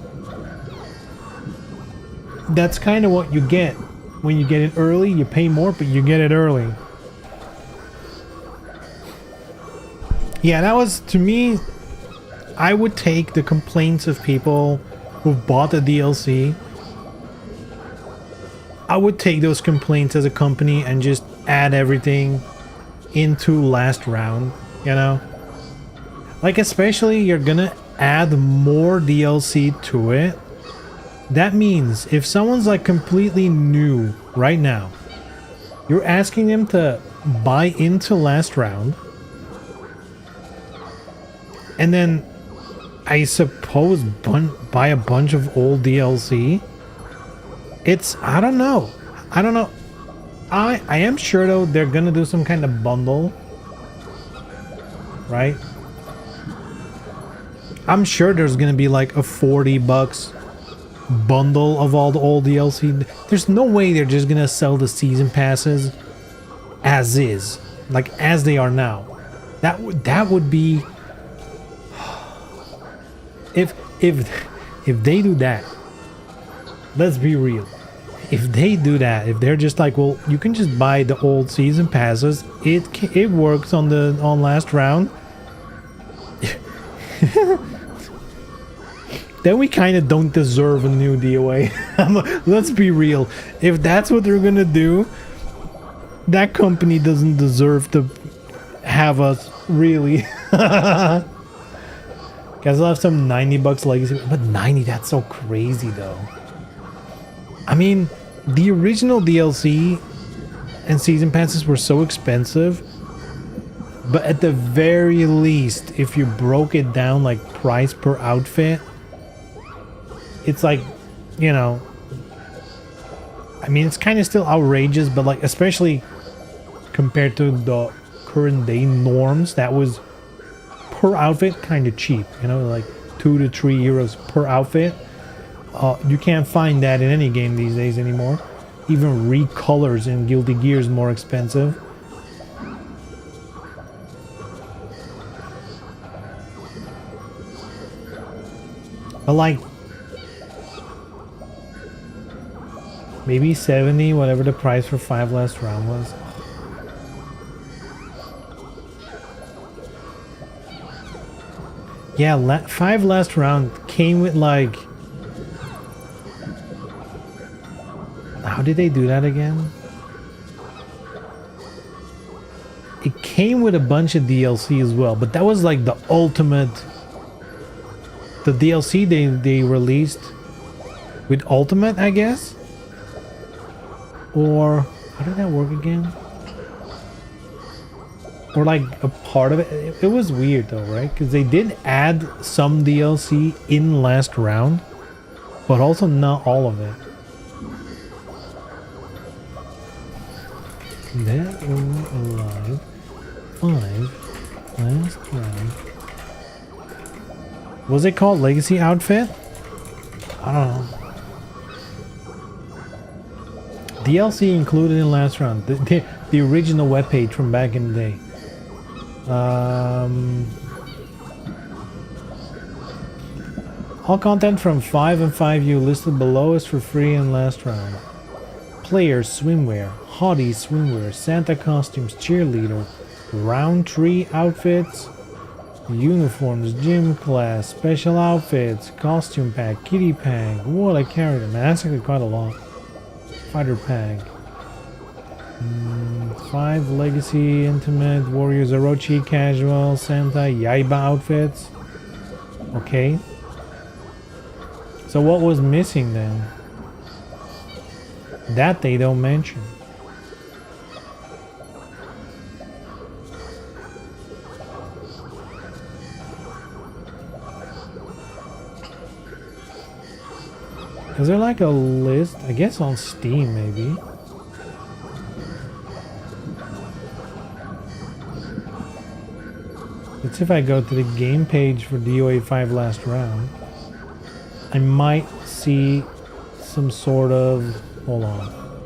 That's kind of what you get when you get it early. You pay more, but you get it early. Yeah, that was, to me, I would take the complaints of people who've bought the DLC. I would take those complaints as a company and just add everything into last round, you know? Like, especially you're gonna add more DLC to it. That means if someone's like completely new right now, you're asking them to buy into last round, and then I suppose buy a bunch of old DLC. It's, I don't know. I am sure though they're gonna do some kind of bundle, right? I'm sure there's gonna be like a $40 bundle of all the old DLC. There's no way they're just gonna sell the season passes as is, like as they are now. That would be, if they do that, let's be real. If they do that, if they're just like, well, you can just buy the old season passes, it works on last round. Then we kind of don't deserve a new DOA. Let's be real. If that's what they're gonna do, that company doesn't deserve to have us, really. Guys, I'll have some $90 legacy, but 90, that's so crazy though. I mean, the original DLC and season passes were so expensive, but at the very least, if you broke it down like price per outfit, it's like, you know, I mean, it's kind of still outrageous, but like, especially compared to the current day norms, that was per outfit kind of cheap, you know, like 2 to 3 euros per outfit. You can't find that in any game these days anymore. Even recolors in Guilty Gear is more expensive. But like, Maybe 70, whatever the price for 5 last round was. Yeah, 5 last round came with like... How did they do that again? It came with a bunch of DLC as well, but that was like the ultimate... The DLC they released with Ultimate, I guess? Or... How did that work again? Or like a part of it. It was weird though, right? Because they did add some DLC in last round, but also not all of it. Dead or Alive 5 last round. Was it called Legacy Outfit? I don't know. DLC included in last round. The original webpage from back in the day. All content from 5 and 5U listed below is for free in last round. Players swimwear, hotties swimwear, Santa costumes, cheerleader, round 3 outfits, uniforms, gym class, special outfits, costume pack, kitty pack. What a character, man, that's actually quite a lot. Fighter pack. 5 Legacy, Intimate, Warriors, Orochi, Casual, Santa, Yaiba outfits. Okay. So what was missing then? That they don't mention. Is there like a list? I guess on Steam maybe. Let's see if I go to the game page for DOA 5 last round. I might see some sort of... Hold on.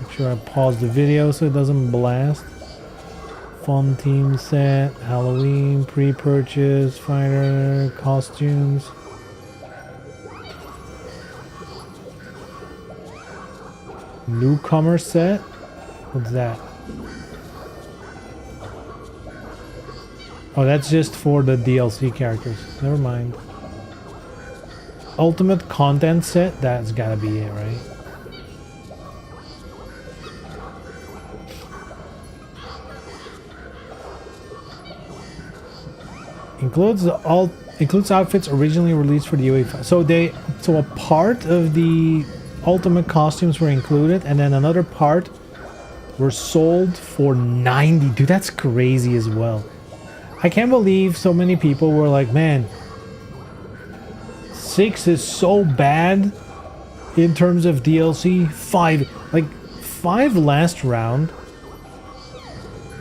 Make sure I pause the video so it doesn't blast. Fun team set, Halloween, pre-purchase, fighter, costumes. Newcomer set? What's that? Oh, that's just for the DLC characters. Never mind. Ultimate content set? That's gotta be it, right? Includes outfits originally released for the UA5. So a part of the ultimate costumes were included, and then another part were sold for 90. Dude, that's crazy as well. I can't believe so many people were like, man, 6 is so bad in terms of DLC. 5 last round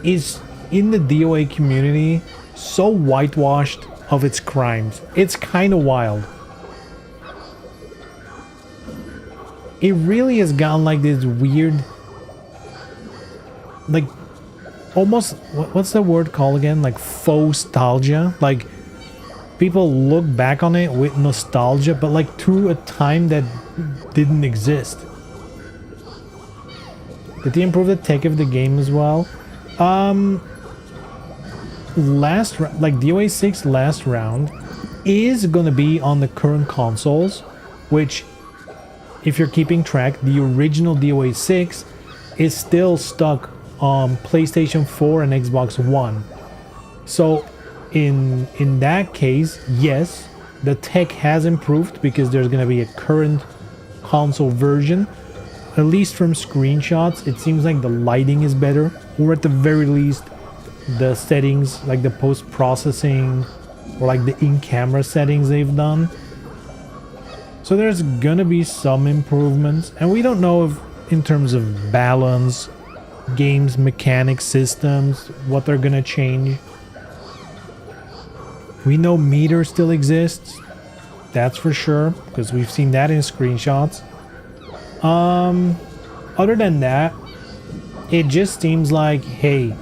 is in the DOA community so whitewashed of its crimes. It's kind of wild. It really has gotten like this weird, like almost, what's the word called again? Like faux nostalgia. Like people look back on it with nostalgia, but like through a time that didn't exist. Did they improve the tech of the game as well? Like DOA 6 last round is gonna be on the current consoles, which, if you're keeping track, the original DOA 6 is still stuck on PlayStation 4 and Xbox One. So in that case, yes, the tech has improved because there's going to be a current console version. At least from screenshots, it seems like the lighting is better, or at the very least the settings, like the post-processing or like the in-camera settings they've done. So there's gonna be some improvements, and we don't know if in terms of balance, games, mechanics, systems, what they're gonna change. We know meter still exists, that's for sure, because we've seen that in screenshots. Other than that, it just seems like, hey,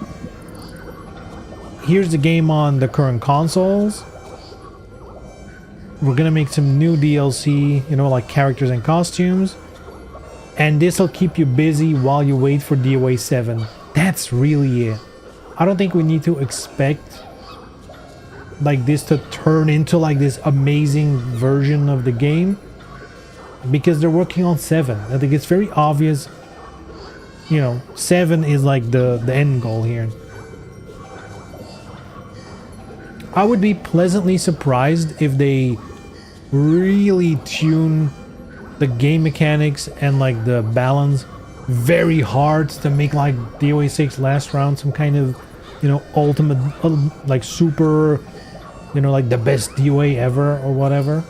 here's the game on the current consoles. We're gonna make some new DLC, you know, like characters and costumes. And this will keep you busy while you wait for DOA 7. That's really it. I don't think we need to expect like this to turn into like this amazing version of the game, because they're working on 7. I think it's very obvious, you know, 7 is like the end goal here. I would be pleasantly surprised if they really tune the game mechanics and like the balance very hard to make like DOA 6 last round some kind of, you know, ultimate, like super, you know, like the best DOA ever or whatever.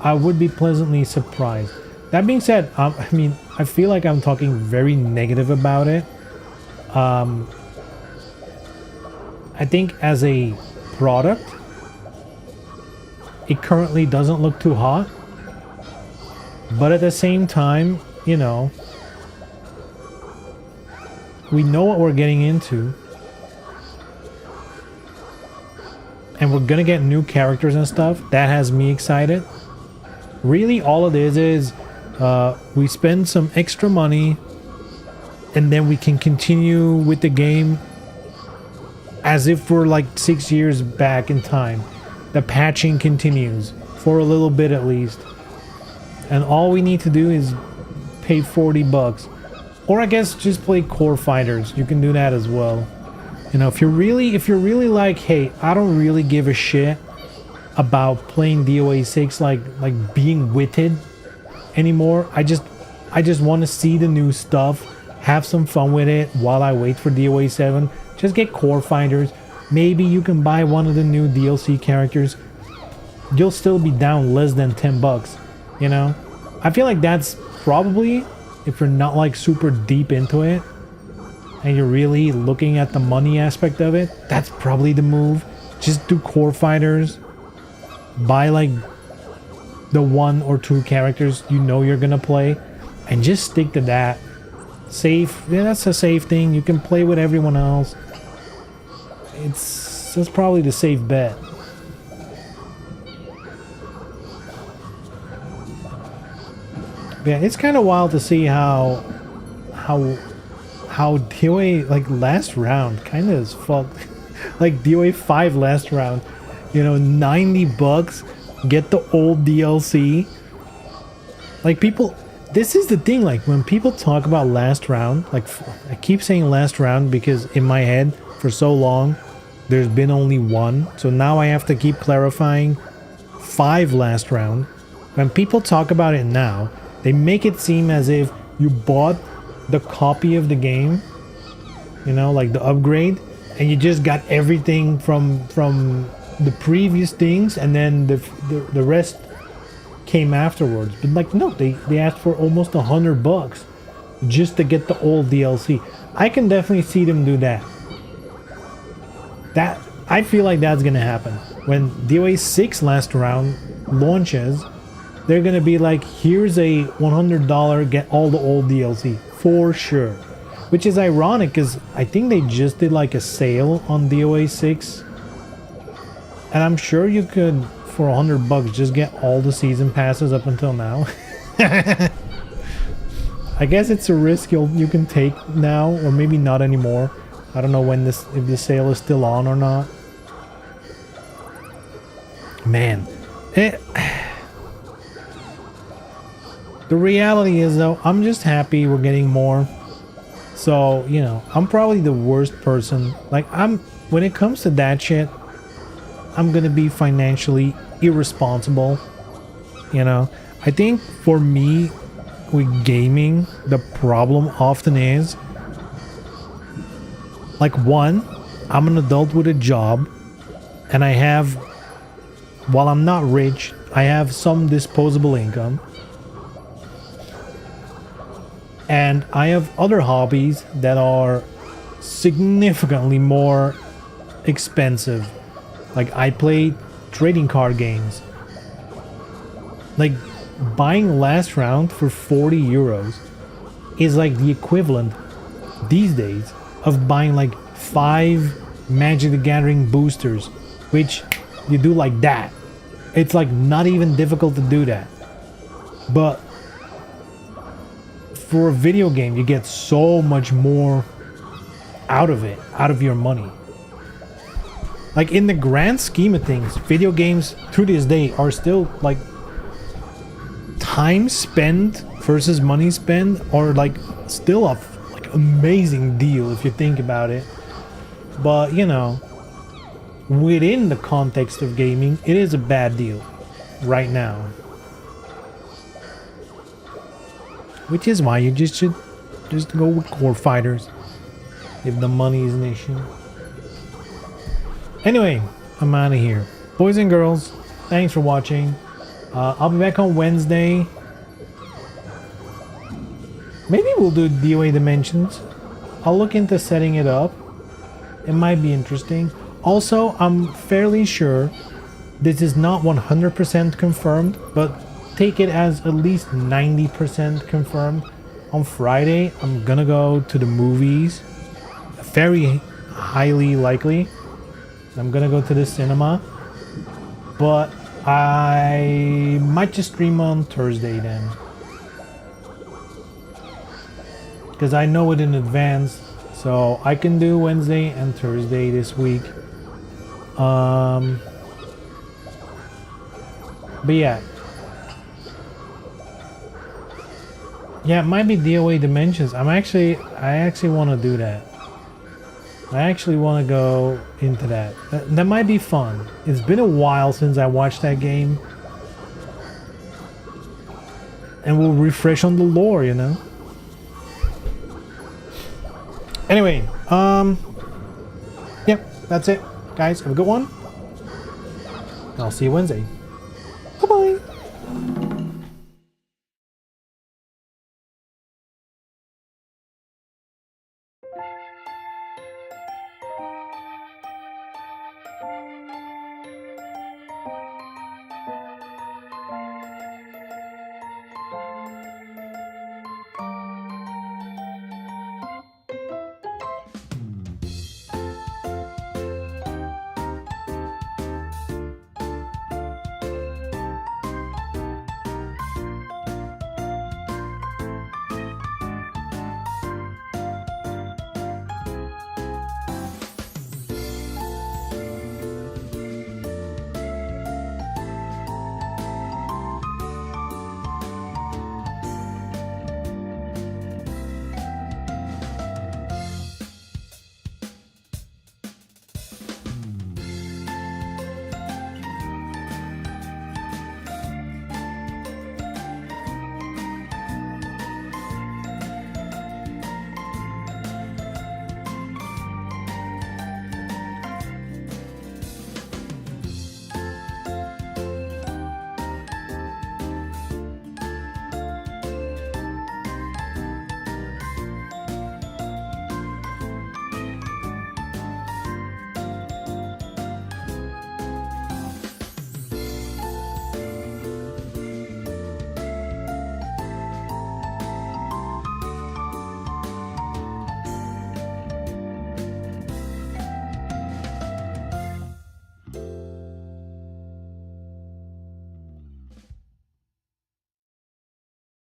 I would be pleasantly surprised. That being said, I mean, I feel like I'm talking very negative about it. I think as a product, it currently doesn't look too hot. But at the same time, you know, we know what we're getting into. And we're gonna get new characters and stuff. That has me excited. Really, all it is we spend some extra money and then we can continue with the game as if we're like 6 years back in time. The patching continues for a little bit at least. And all we need to do is pay $40. Or I guess just play core fighters. You can do that as well. You know, if you're really like, hey, I don't really give a shit about playing DOA 6 like being witted anymore. I just want to see the new stuff, have some fun with it while I wait for DOA 7. Just get core fighters. Maybe you can buy one of the new DLC characters. You'll still be down less than $10, you know? I feel like that's probably, if you're not like super deep into it and you're really looking at the money aspect of it, that's probably the move. Just do core fighters. Buy like the 1 or 2 characters you know you're gonna play and just stick to that. Safe, yeah, that's a safe thing. You can play with everyone else. That's probably the safe bet. Yeah, it's kind of wild to see how DOA like last round kind of is fucked. Like DOA 5 last round, you know, $90, get the old DLC. Like people, this is the thing, like when people talk about last round, like I keep saying last round because in my head for so long there's been only 1, so now I have to keep clarifying 5 last round. When people talk about it now, they make it seem as if you bought the copy of the game, you know, like the upgrade, and you just got everything from the previous things, and then the rest came afterwards. But like, no, they asked for almost $100 just to get the old DLC. I can definitely see them do that. I feel like that's gonna happen when DOA 6 last round launches. They're gonna be like, here's a $100, get all the old DLC for sure. Which is ironic because I think they just did like a sale on DOA 6, and I'm sure you could for $100 just get all the season passes up until now. I guess it's a risk you can take now, or maybe not anymore. I don't know when if the sale is still on or not. Man, the reality is though, I'm just happy we're getting more. So, you know, I'm probably the worst person. Like, when it comes to that shit, I'm gonna be financially irresponsible. You know, I think for me with gaming, the problem often is like, one, I'm an adult with a job, and I have, while I'm not rich, I have some disposable income. And I have other hobbies that are significantly more expensive. Like, I play trading card games. Like, buying last round for 40 euros is like the equivalent these days of buying like 5 Magic the Gathering boosters, which you do like that. It's like not even difficult to do that. But for a video game, you get so much more out of it, out of your money. Like in the grand scheme of things, video games to this day are still like time spent versus money spent, or like still a like amazing deal if you think about it. But you know, within the context of gaming, it is a bad deal right now. Which is why you just should just go with core fighters if the money is an issue. Anyway, I'm out of here. Boys and girls, thanks for watching. I'll be back on Wednesday. Maybe we'll do DOA Dimensions. I'll look into setting it up. It might be interesting. Also, I'm fairly sure this is not 100% confirmed, but take it as at least 90% confirmed. On Friday, I'm gonna go to the movies. Very highly likely. I'm gonna go to the cinema. But I might just stream on Thursday then. Because I know it in advance. So I can do Wednesday and Thursday this week. But yeah. Yeah, it might be DOA Dimensions. I actually want to do that. I actually want to go into that. That might be fun. It's been a while since I watched that game. And we'll refresh on the lore, you know? Anyway, yeah, that's it. Guys, have a good one. I'll see you Wednesday. Bye-bye.